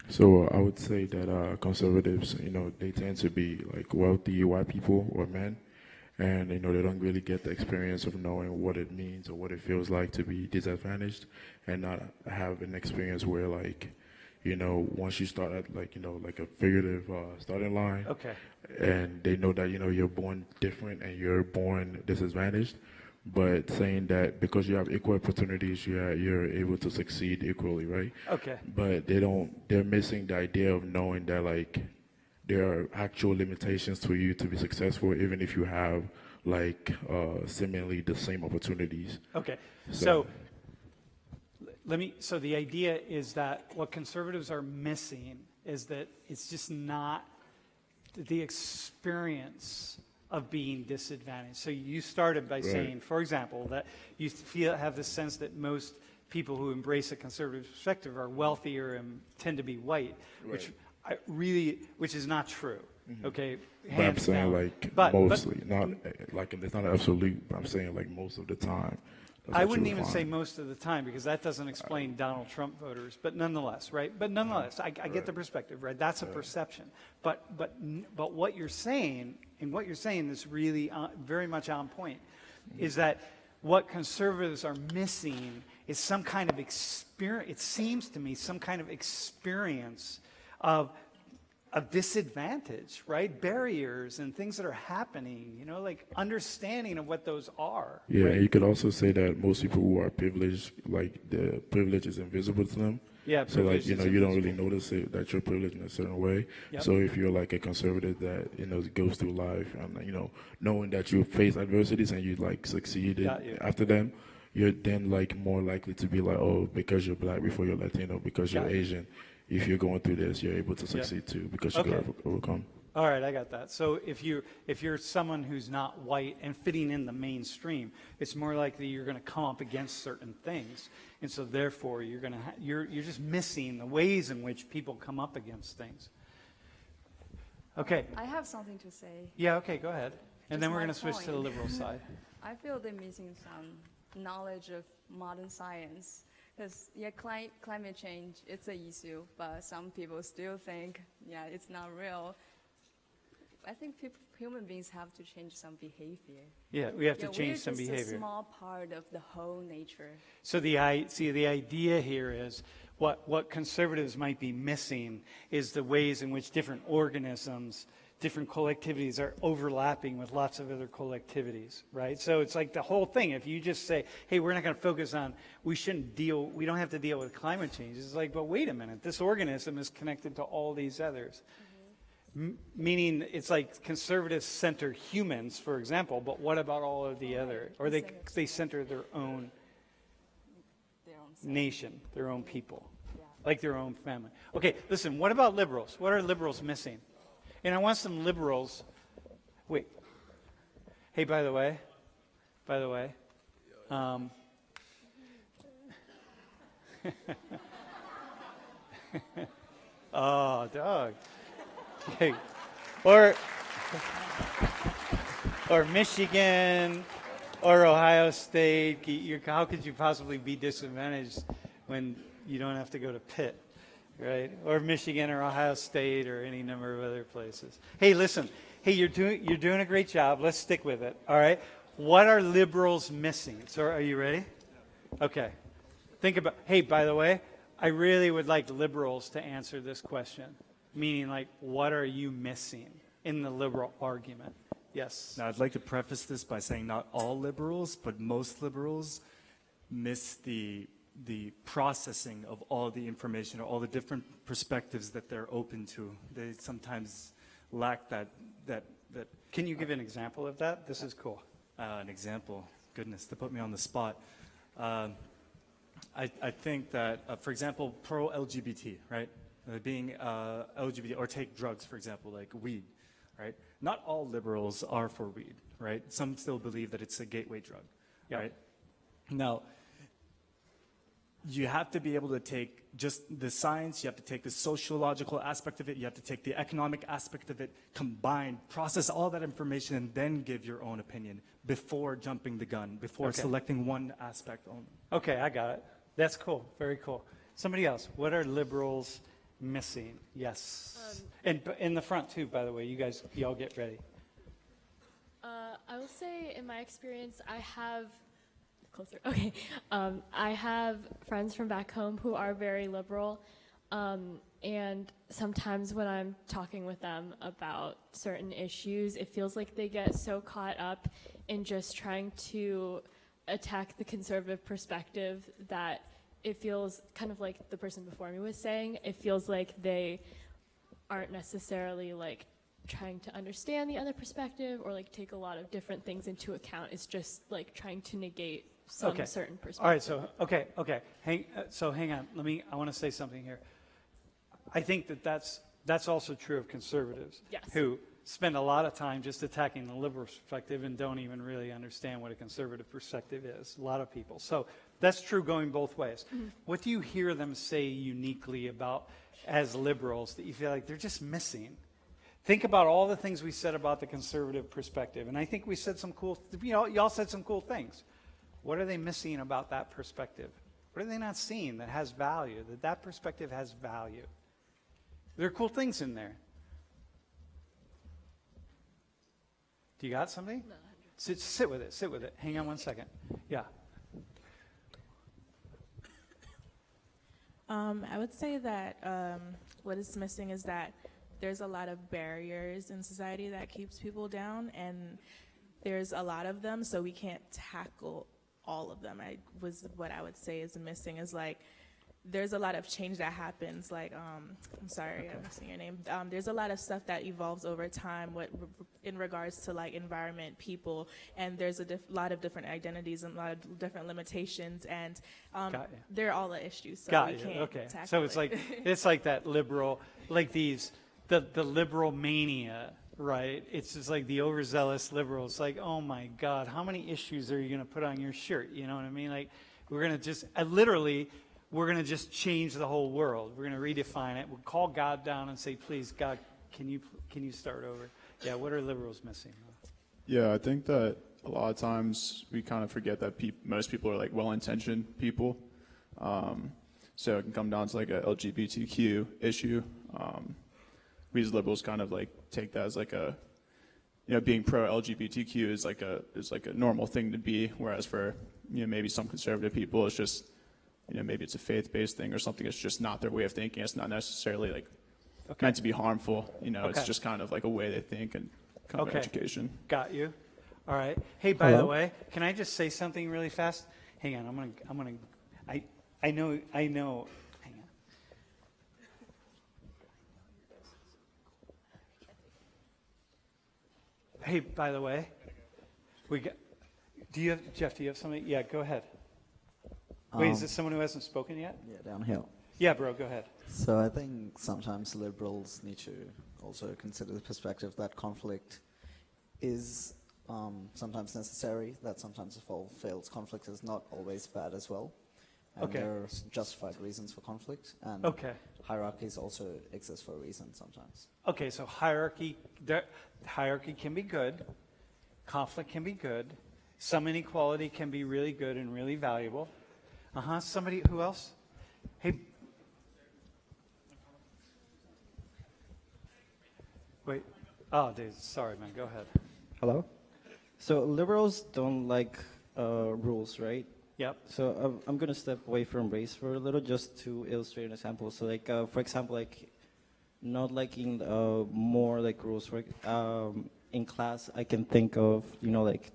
So I would say that conservatives, they tend to be like wealthy white people or men, and they don't really get the experience of knowing what it means or what it feels like to be disadvantaged, and not have an experience where once you start at like a figurative starting line, Okay. and they know that you're born different and you're born disadvantaged, but saying that because you have equal opportunities, you're able to succeed equally, right? Okay. But they're missing the idea of knowing that like there are actual limitations to you to be successful, even if you have seemingly the same opportunities. Okay. So so the idea is that what conservatives are missing is that it's just not the experience of being disadvantaged. So you started by saying, for example, that you have the sense that most people who embrace a conservative perspective are wealthier and tend to be white, which is not true. Mm-hmm. Okay, but I'm saying mostly, not like it's not absolute. But I'm saying like most of the time. I wouldn't even say most of the time, because that doesn't explain Donald Trump voters. But nonetheless, right? But nonetheless, I get the perspective, right? That's a perception. But what you're saying, and what you're saying is really very much on point, is that what conservatives are missing is some kind of experience. It seems to me some kind of experience of disadvantage, right? Barriers and things that are happening, like understanding of what those are. Yeah, right? And you could also say that most people who are privileged, like the privilege is invisible to them. Yeah, so like you don't really notice it that you're privileged in a certain way. Yep. So if you're like a conservative that goes through life and knowing that you face adversities and you like succeed after them, you're then like more likely to be like, oh, because you're black before you're Latino, because you're Asian. If you're going through this, you're able to succeed too because you can overcome. All right, I got that. So if you're someone who's not white and fitting in the mainstream, it's more likely you're going to come up against certain things, and so therefore you're just missing the ways in which people come up against things. Okay. I have something to say. Yeah. Okay. Go ahead. And then we're going to switch point. to the liberal side. I feel they're missing some knowledge of modern science. Because, climate change, it's an issue, but some people still think, it's not real. I think human beings have to change some behavior. Yeah, we have to change some behavior. We're just a small part of the whole nature. So the idea here is what conservatives might be missing is the ways in which different organisms, different collectivities are overlapping with lots of other collectivities, right? So it's like the whole thing. If you just say, hey, we're not going to focus on, we don't have to deal with climate change. It's like, but wait a minute, this organism is connected to all these others. Meaning it's like conservatives center humans, for example, but what about all of the other? Or they center their own nation, their own people, like their own family. Okay, listen, what about liberals? What are liberals missing? And I want some liberals. Wait. Hey, by the way. Oh, dog. Okay. Or Michigan, or Ohio State. How could you possibly be disadvantaged when you don't have to go to Pitt? Right? Or Michigan or Ohio State or any number of other places. Hey, listen. Hey, you're doing a great job. Let's stick with it. All right? What are liberals missing? So are you ready? Okay. Think about, hey, by the way, I really would like liberals to answer this question. Meaning, like, what are you missing in the liberal argument? Yes. Now, I'd like to preface this by saying not all liberals, but most liberals miss the processing of all the information or all the different perspectives that they're open to. They sometimes lack that. Can you give an example of that? This is cool. An example? Goodness, they put me on the spot. I think that, for example, pro-LGBT, right? Being LGBT, or take drugs, for example, like weed, right? Not all liberals are for weed, right? Some still believe that it's a gateway drug, right? Now, you have to be able to take just the science, you have to take the sociological aspect of it, you have to take the economic aspect of it, combine, process all that information, and then give your own opinion before jumping the gun, before selecting one aspect only. Okay, I got it. That's cool. Very cool. Somebody else. What are liberals missing? Yes. And in the front too, by the way. Y'all get ready. I will say, in my experience, I have I have friends from back home who are very liberal, and sometimes when I'm talking with them about certain issues, it feels like they get so caught up in just trying to attack the conservative perspective that it feels kind of like the person before me was saying, it feels like they aren't necessarily like trying to understand the other perspective or like take a lot of different things into account. It's just like trying to negate some certain perspective. All right, so hang on. I want to say something here. I think that's also true of conservatives. Yes. Who spend a lot of time just attacking the liberal perspective and don't even really understand what a conservative perspective is. A lot of people. So that's true going both ways. Mm-hmm. What do you hear them say uniquely about as liberals that you feel like they're just missing? Think about all the things we said about the conservative perspective, and I think we said some cool, y'all said some cool things. What are they missing about that perspective? What are they not seeing that has value, that perspective has value? There are cool things in there. Do you got something? No. Sit with it. Hang on 1 second. Yeah. I would say that what is missing is that there's a lot of barriers in society that keeps people down, and there's a lot of them, so we can't tackle all of them. What I would say is missing is like there's a lot of change that happens. Like I'm sorry, I'm missing your name. There's a lot of stuff that evolves over time in regards to like environment, people, and there's a lot of different identities and a lot of different limitations, and they're all an issue. So we can't tackle So it's like it's like that liberal, like the liberal mania, right? It's just like the overzealous liberals. Like, oh my God, how many issues are you going to put on your shirt? You know what I mean? Like, we're going to just we're going to just change the whole world. We're going to redefine it. We'll call God down and say, please, God, can you start over? Yeah, what are liberals missing? Yeah, I think that a lot of times we kind of forget that most people are like well-intentioned people. So it can come down to like a LGBTQ issue. We as liberals kind of like take that as like being pro-LGBTQ is like a normal thing to be, whereas for maybe some conservative people it's just maybe it's a faith-based thing or something. It's just not their way of thinking. It's not necessarily like meant to be harmful. It's just kind of like a way they think and kind of education. Got you. All right. Hey, by the way, can I just say something really fast? Hang on. I know. Hang on. Hey, by the way, Jeff, do you have something? Yeah, go ahead. Wait, is this someone who hasn't spoken yet? Yeah, down here. Yeah, bro, go ahead. So I think sometimes liberals need to also consider the perspective that conflict is sometimes necessary, that sometimes if all fails, conflict is not always bad as well. And there are justified reasons for conflict, and hierarchies also exist for a reason sometimes. Okay, so hierarchy can be good, conflict can be good, some inequality can be really good and really valuable. Somebody, who else? Hey. Wait. Oh, dude, sorry, man. Go ahead. Hello? So liberals don't like rules, right? Yep. So I'm going to step away from race for a little just to illustrate an example. So like, for example, like not liking more like rules. In class, I can think of, like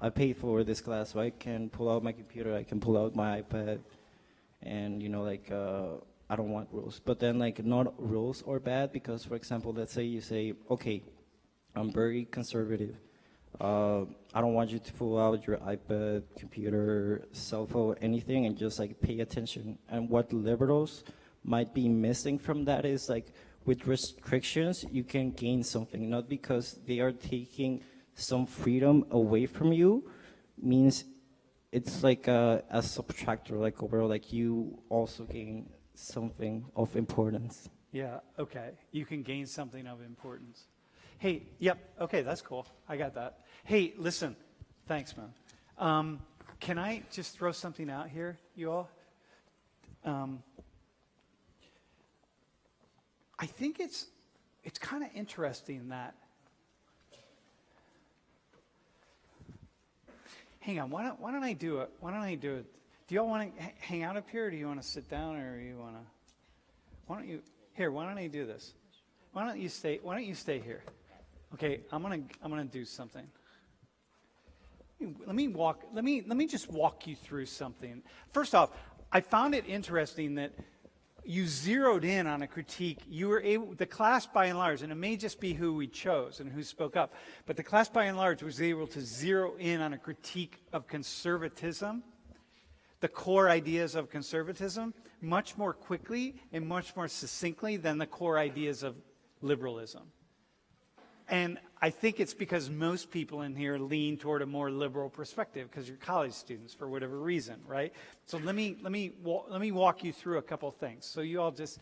I paid for this class, so I can pull out my computer, I can pull out my iPad, and I don't want rules. But then like not rules are bad because, for example, let's say you say, okay, I'm very conservative. I don't want you to pull out your iPad, computer, cell phone, anything, and just like pay attention. And what liberals might be missing from that is like with restrictions, you can gain something, not because they are taking some freedom away from you, means it's like a subtractor, like overall, like you also gain something of importance. Yeah, okay. You can gain something of importance. Hey, yep, okay, that's cool. I got that. Hey, listen, thanks, man. Can I just throw something out here, you all? I think it's kind of interesting that. Hang on, why don't I do it? Why don't I do it? Do y'all want to hang out up here, or do you want to sit down, or you want to? Why don't I do this? Why don't you stay here? Okay, I'm gonna do something. Let me just walk you through something. First off, I found it interesting that you zeroed in on a critique. You were able, the class by and large, and it may just be who we chose and who spoke up, but the class by and large was able to zero in on a critique of conservatism, the core ideas of conservatism, much more quickly and much more succinctly than the core ideas of liberalism. And I think it's because most people in here lean toward a more liberal perspective because you're college students for whatever reason, right? So let me walk you through a couple things. So you all just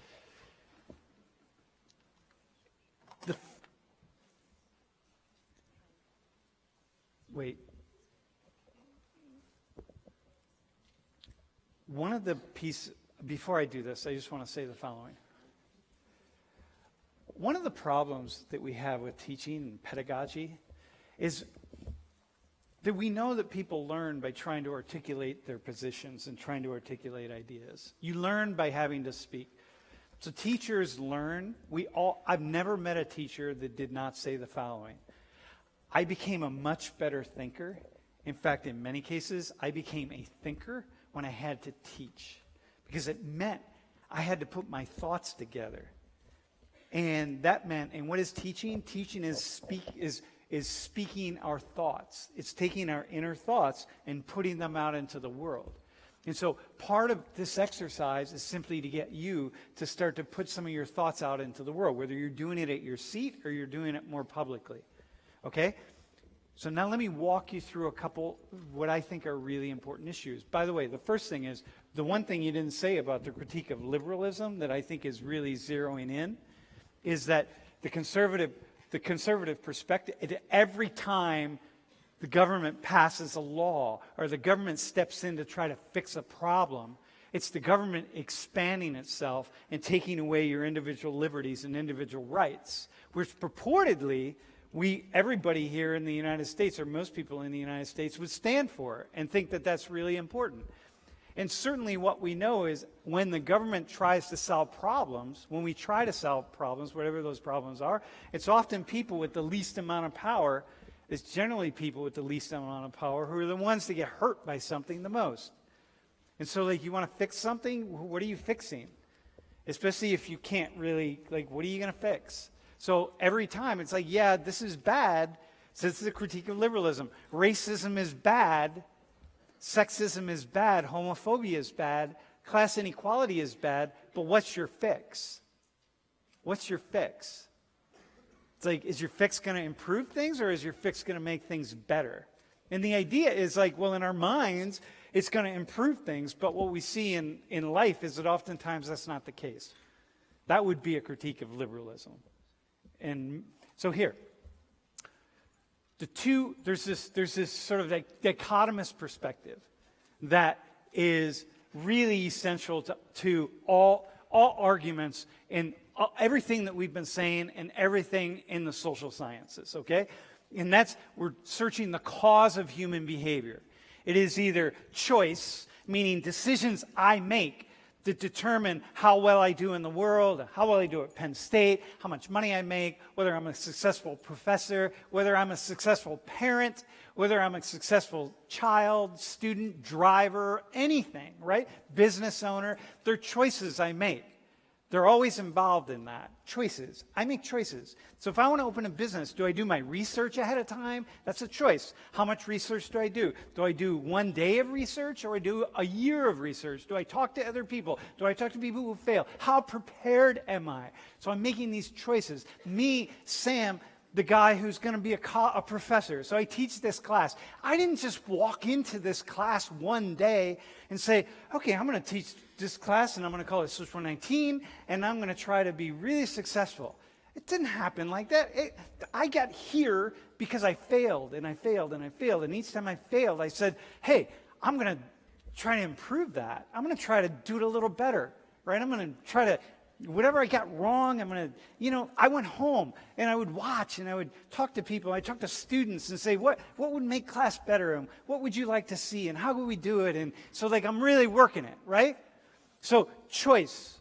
wait. One of the pieces before I do this, I just want to say the following. One of the problems that we have with teaching and pedagogy is that we know that people learn by trying to articulate their positions and trying to articulate ideas. You learn by having to speak. So teachers learn. I've never met a teacher that did not say the following. I became a much better thinker. In fact, in many cases, I became a thinker when I had to teach, because it meant I had to put my thoughts together. And that meant, and what is teaching? Teaching is speaking our thoughts. It's taking our inner thoughts and putting them out into the world. And so part of this exercise is simply to get you to start to put some of your thoughts out into the world, whether you're doing it at your seat or you're doing it more publicly. Okay? So now let me walk you through a couple what I think are really important issues. By the way, the first thing is, the one thing you didn't say about the critique of liberalism that I think is really zeroing in is that the conservative perspective, every time the government passes a law or the government steps in to try to fix a problem, it's the government expanding itself and taking away your individual liberties and individual rights, which purportedly everybody here in the United States, or most people in the United States, would stand for and think that that's really important. And certainly what we know is when the government tries to solve problems, when we try to solve problems, whatever those problems are, it's often people with the least amount of power. It's generally people with the least amount of power who are the ones that get hurt by something the most. And so, like, you want to fix something, what are you fixing? Especially if you can't really, what are you going to fix? So every time it's like, yeah, this is bad. So this is a critique of liberalism. Racism is bad. Sexism is bad, homophobia is bad, class inequality is bad, but what's your fix? What's your fix? It's like, is your fix going to improve things, or is your fix going to make things better? And the idea is like, well, in our minds, it's going to improve things, but what we see in life is that oftentimes that's not the case. That would be a critique of liberalism. And so here, there's this sort of like dichotomous perspective that is really essential to all arguments and everything that we've been saying and everything in the social sciences, okay? And we're searching the cause of human behavior. It is either choice, meaning decisions I make that determine how well I do in the world, how well I do at Penn State, how much money I make, whether I'm a successful professor, whether I'm a successful parent, whether I'm a successful child, student, driver, anything, right? Business owner. They're choices I make. They're always involved in that. Choices. I make choices. So if I want to open a business, do I do my research ahead of time? That's a choice. How much research do I do? Do I do 1 day of research, or I do a year of research? Do I talk to other people? Do I talk to people who fail? How prepared am I? So I'm making these choices. Me, Sam, the guy who's going to be a professor. So I teach this class. I didn't just walk into this class one day and say, okay, I'm going to teach this class and I'm going to call it Social 19 and I'm going to try to be really successful. It didn't happen like that. I got here because I failed and I failed and I failed. And each time I failed, I said, hey, I'm going to try to improve that. I'm going to try to do it a little better, right? I'm going to try to whatever I got wrong, I'm going to, I went home and I would watch and I would talk to people. I talked to students and say, what would make class better? And what would you like to see? And how could we do it? And so like, I'm really working it, right? So choice.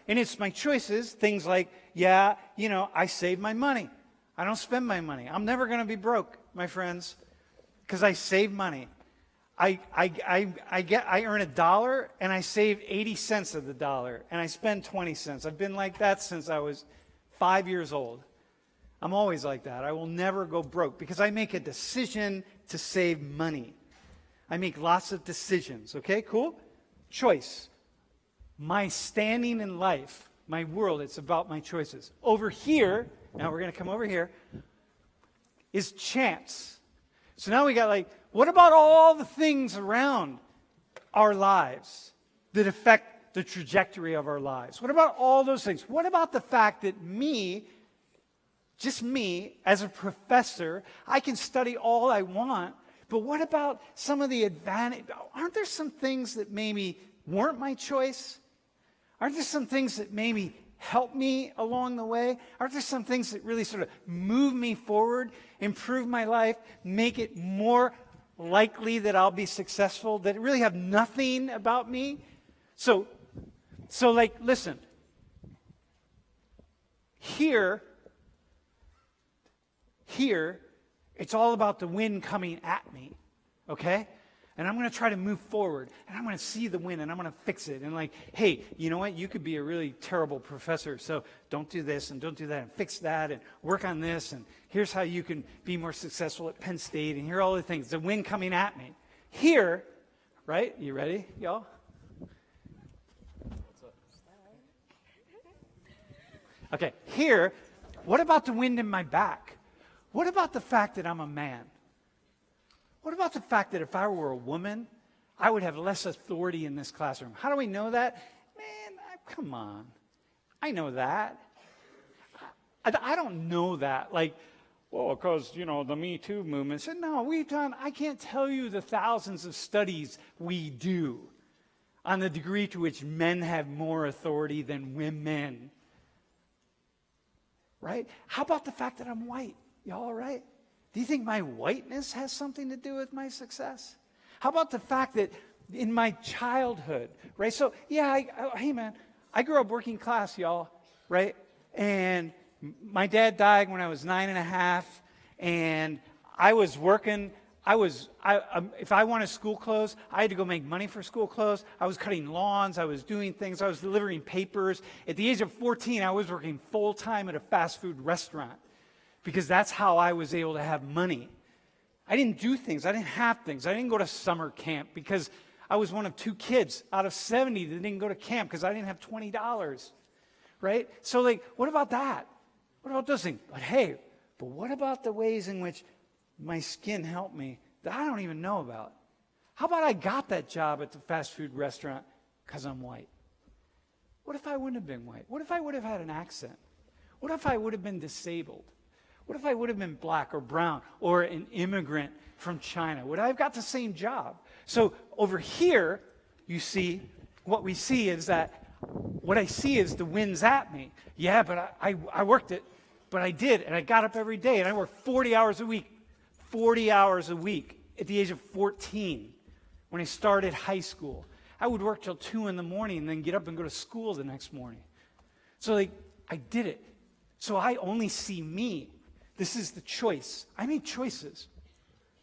And it's my choices, things like, I save my money. I don't spend my money. I'm never going to be broke, my friends, because I save money. I earn $1 and I save 80 cents of the dollar and I spend 20 cents. I've been like that since I was 5 years old. I'm always like that. I will never go broke because I make a decision to save money. I make lots of decisions. Okay, cool? Choice. My standing in life, my world, it's about my choices. Over here, now we're going to come over here, is chance. So now we got what about all the things around our lives that affect the trajectory of our lives? What about all those things? What about the fact that just me, as a professor, I can study all I want, but what about some of the advantage? Aren't there some things that maybe weren't my choice? Aren't there some things that maybe help me along the way? Aren't there some things that really sort of move me forward, improve my life, make it more likely that I'll be successful, that really have nothing about me? So listen. Here, it's all about the wind coming at me, okay? And I'm going to try to move forward, and I'm going to see the wind, and I'm going to fix it. And hey, you know what? You could be a really terrible professor, so don't do this and don't do that, and fix that, and work on this, and here's how you can be more successful at Penn State, and here are all the things. The wind coming at me. Here, right? You ready, y'all? Okay, here, what about the wind in my back? What about the fact that I'm a man? What about the fact that if I were a woman, I would have less authority in this classroom? How do we know that? Man, come on. I know that. I don't know that. Because, the Me Too movement said, no, I can't tell you the thousands of studies we do on the degree to which men have more authority than women. Right? How about the fact that I'm white? Y'all all right? Do you think my whiteness has something to do with my success? How about the fact that in my childhood, right? So, hey man, I grew up working class, y'all, right? And my dad died when I was 9.5, and I was working. If I wanted school clothes, I had to go make money for school clothes. I was cutting lawns. I was doing things. I was delivering papers. At the age of 14, I was working full-time at a fast food restaurant, because that's how I was able to have money. I didn't do things. I didn't have things. I didn't go to summer camp because I was one of 2 kids out of 70 that didn't go to camp because I didn't have $20, right? So, what about that? What about those things? But what about the ways in which my skin helped me that I don't even know about? How about I got that job at the fast food restaurant because I'm white? What if I wouldn't have been white? What if I would have had an accent? What if I would have been disabled? What if I would have been black or brown or an immigrant from China? Would I have got the same job? So over here, you see, what we see is that, what I see is the wind's at me. Yeah, but I worked it, but I did, and I got up every day, and I worked 40 hours a week. 40 hours a week at the age of 14 when I started high school. I would work till 2 in the morning and then get up and go to school the next morning. So I did it. So I only see me. This is the choice. I made choices.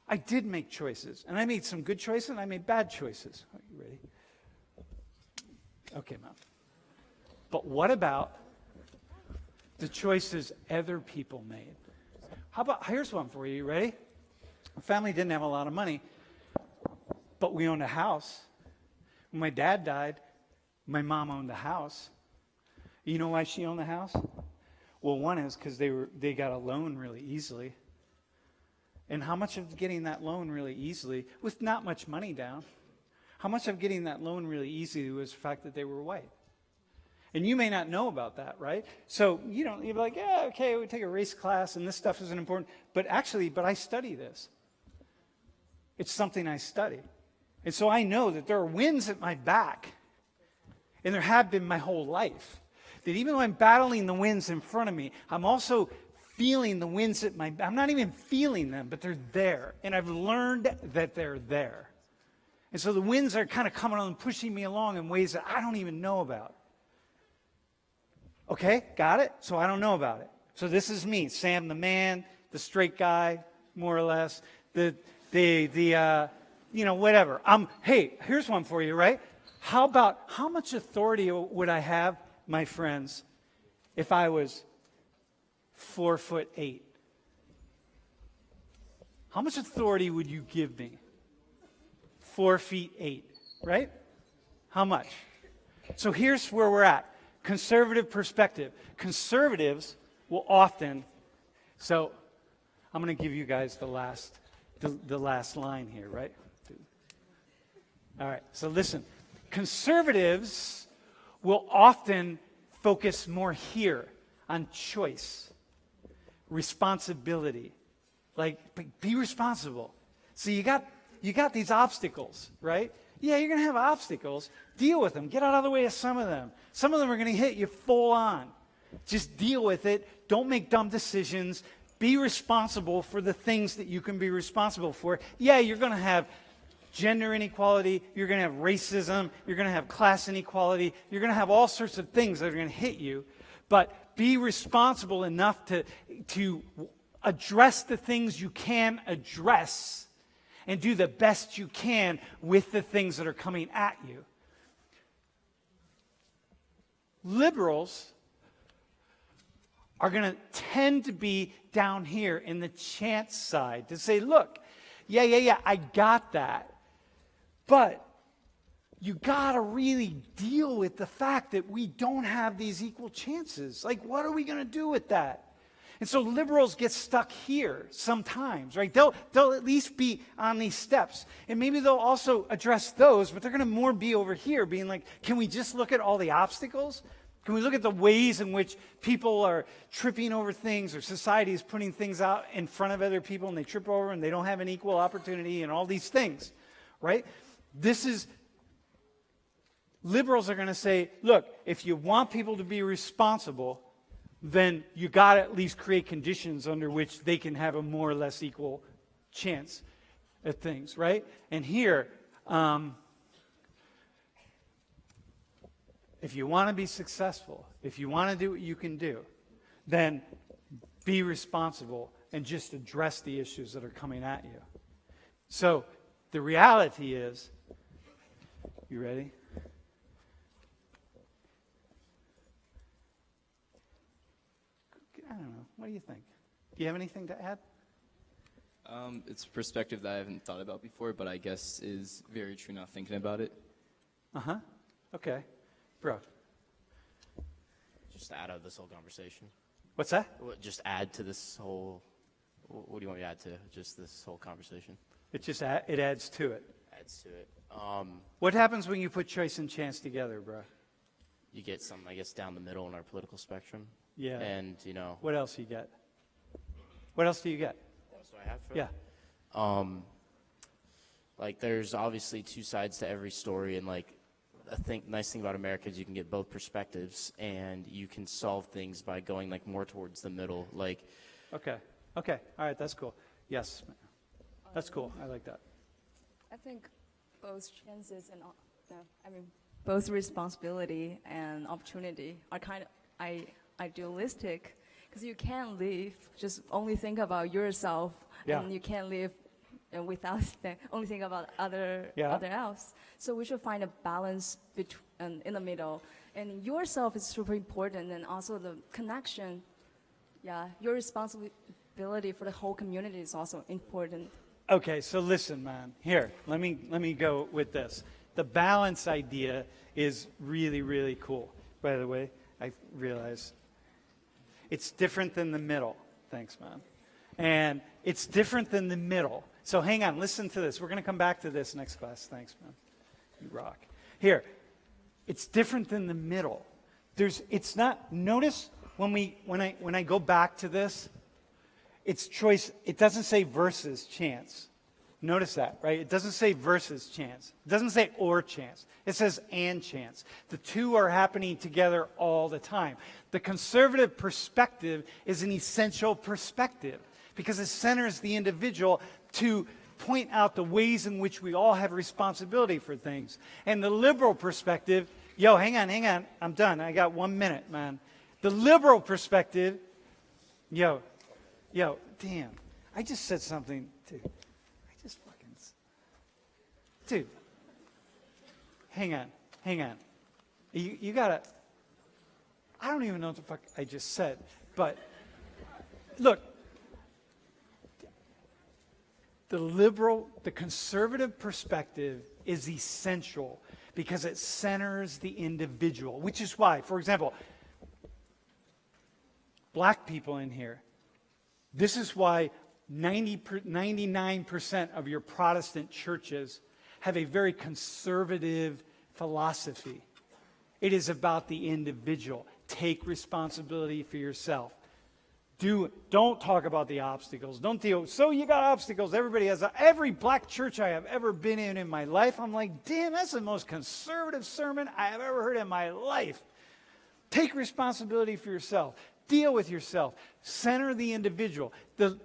I did make choices. And I made some good choices and I made bad choices. Are you ready? Okay, Mom. But what about the choices other people made? Here's one for you. You ready? Our family didn't have a lot of money, but we owned a house. When my dad died, my mom owned the house. You know why she owned the house? Well, one is because they got a loan really easily. And how much of getting that loan really easily, with not much money down, how much of getting that loan really easily was the fact that they were white? And you may not know about that, right? So you'd be like, yeah, okay, we take a race class and this stuff isn't important. But I study this. It's something I study. And so I know that there are winds at my back. and there have been my whole life, that even though I'm battling the winds in front of me, I'm also feeling the winds I'm not even feeling them, but they're there. And I've learned that they're there. And so the winds are kind of coming on and pushing me along in ways that I don't even know about. Okay, got it? So I don't know about it. So this is me, Sam the man, the straight guy, more or less, whatever. Hey, here's one for you, right? How much authority would I have, my friends, if I was 4'8"? How much authority would you give me? 4'8", right? How much? So here's where we're at. Conservative perspective. Conservatives will often, so I'm going to give you guys the last line here, right? All right, so listen. Conservatives will often focus more here on choice, responsibility. Like, be responsible. So you got these obstacles, right? Yeah, you're going to have obstacles. Deal with them. Get out of the way of some of them. Some of them are going to hit you full on. Just deal with it. Don't make dumb decisions. Be responsible for the things that you can be responsible for. Yeah, you're going to have gender inequality. You're going to have racism. You're going to have class inequality. You're going to have all sorts of things that are going to hit you. But be responsible enough to address the things you can address and do the best you can with the things that are coming at you. Liberals are going to tend to be down here in the chance side to say, look, yeah, I got that. But you got to really deal with the fact that we don't have these equal chances. Like, what are we going to do with that? And so liberals get stuck here sometimes, right? They'll at least be on these steps. And maybe they'll also address those, but they're going to more be over here being like, can we just look at all the obstacles? Can we look at the ways in which people are tripping over things, or society is putting things out in front of other people and they trip over and they don't have an equal opportunity and all these things, right? Liberals are going to say, look, if you want people to be responsible, then you got to at least create conditions under which they can have a more or less equal chance at things, right? And here, if you want to be successful, if you want to do what you can do, then be responsible and just address the issues that are coming at you. So the reality is, you ready? I don't know. What do you think? Do you have anything to add? It's a perspective that I haven't thought about before, but I guess is very true now thinking about it. Uh-huh. Okay. Bro. Just add to this whole conversation. What's that? Just add to this whole, what do you want me to add to? Just this whole conversation. It adds to it. Adds to it. What happens when you put choice and chance together, bro? You get some, I guess, down the middle in our political spectrum. Yeah. And, What else you get? What else do you get? What else do I have for Yeah. Like, there's obviously two sides to every story, and, like, nice thing about America is you can get both perspectives, and you can solve things by going, like, more towards the middle. Like, Okay. All right, that's cool. Yes. That's cool. I like that. I think both chances and both responsibility and opportunity are kind of idealistic, because you can't live just only think about yourself, and you can't live without only think about other else. So we should find a balance in the middle, and yourself is super important, and also the connection. Yeah, your responsibility for the whole community is also important. Okay, so listen, man. Here, let me go with this. The balance idea is really, really cool. By the way, I realize it's different than the middle. Thanks, man. And it's different than the middle. So hang on, listen to this. We're going to come back to this next class. Thanks, man. You rock. Here, it's different than the middle. It's not. Notice when I go back to this, it's choice. It doesn't say versus chance. Notice that, right? It doesn't say versus chance. It doesn't say or chance. It says and chance. The two are happening together all the time. The conservative perspective is an essential perspective because it centers the individual to point out the ways in which we all have responsibility for things. And the liberal perspective, hang on, I'm done. I got 1 minute, man. The liberal perspective, damn, I just said something, dude, hang on. You gotta, I don't even know what the fuck I just said, but look, the conservative perspective is essential because it centers the individual, which is why, for example, black people in here, this is why 99% of your Protestant churches have a very conservative philosophy. It is about the individual. Take responsibility for yourself. Don't talk about the obstacles. Don't deal. So you got obstacles. Everybody has. Every black church I have ever been in my life, I'm like, damn, that's the most conservative sermon I have ever heard in my life. Take responsibility for yourself. Deal with yourself. Center the individual. The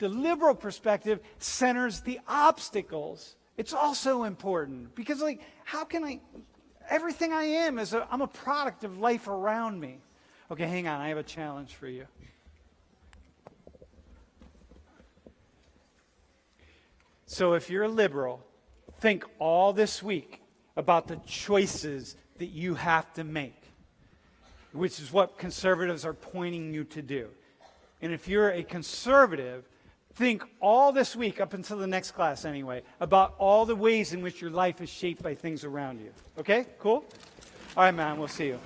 liberal perspective centers the obstacles. It's also important because, how can everything I am I'm a product of life around me. Okay, hang on. I have a challenge for you. So if you're a liberal, think all this week about the choices that you have to make, which is what conservatives are pointing you to do. And if you're a conservative, think all this week, up until the next class anyway, about all the ways in which your life is shaped by things around you. Okay? Cool? All right, man. We'll see you.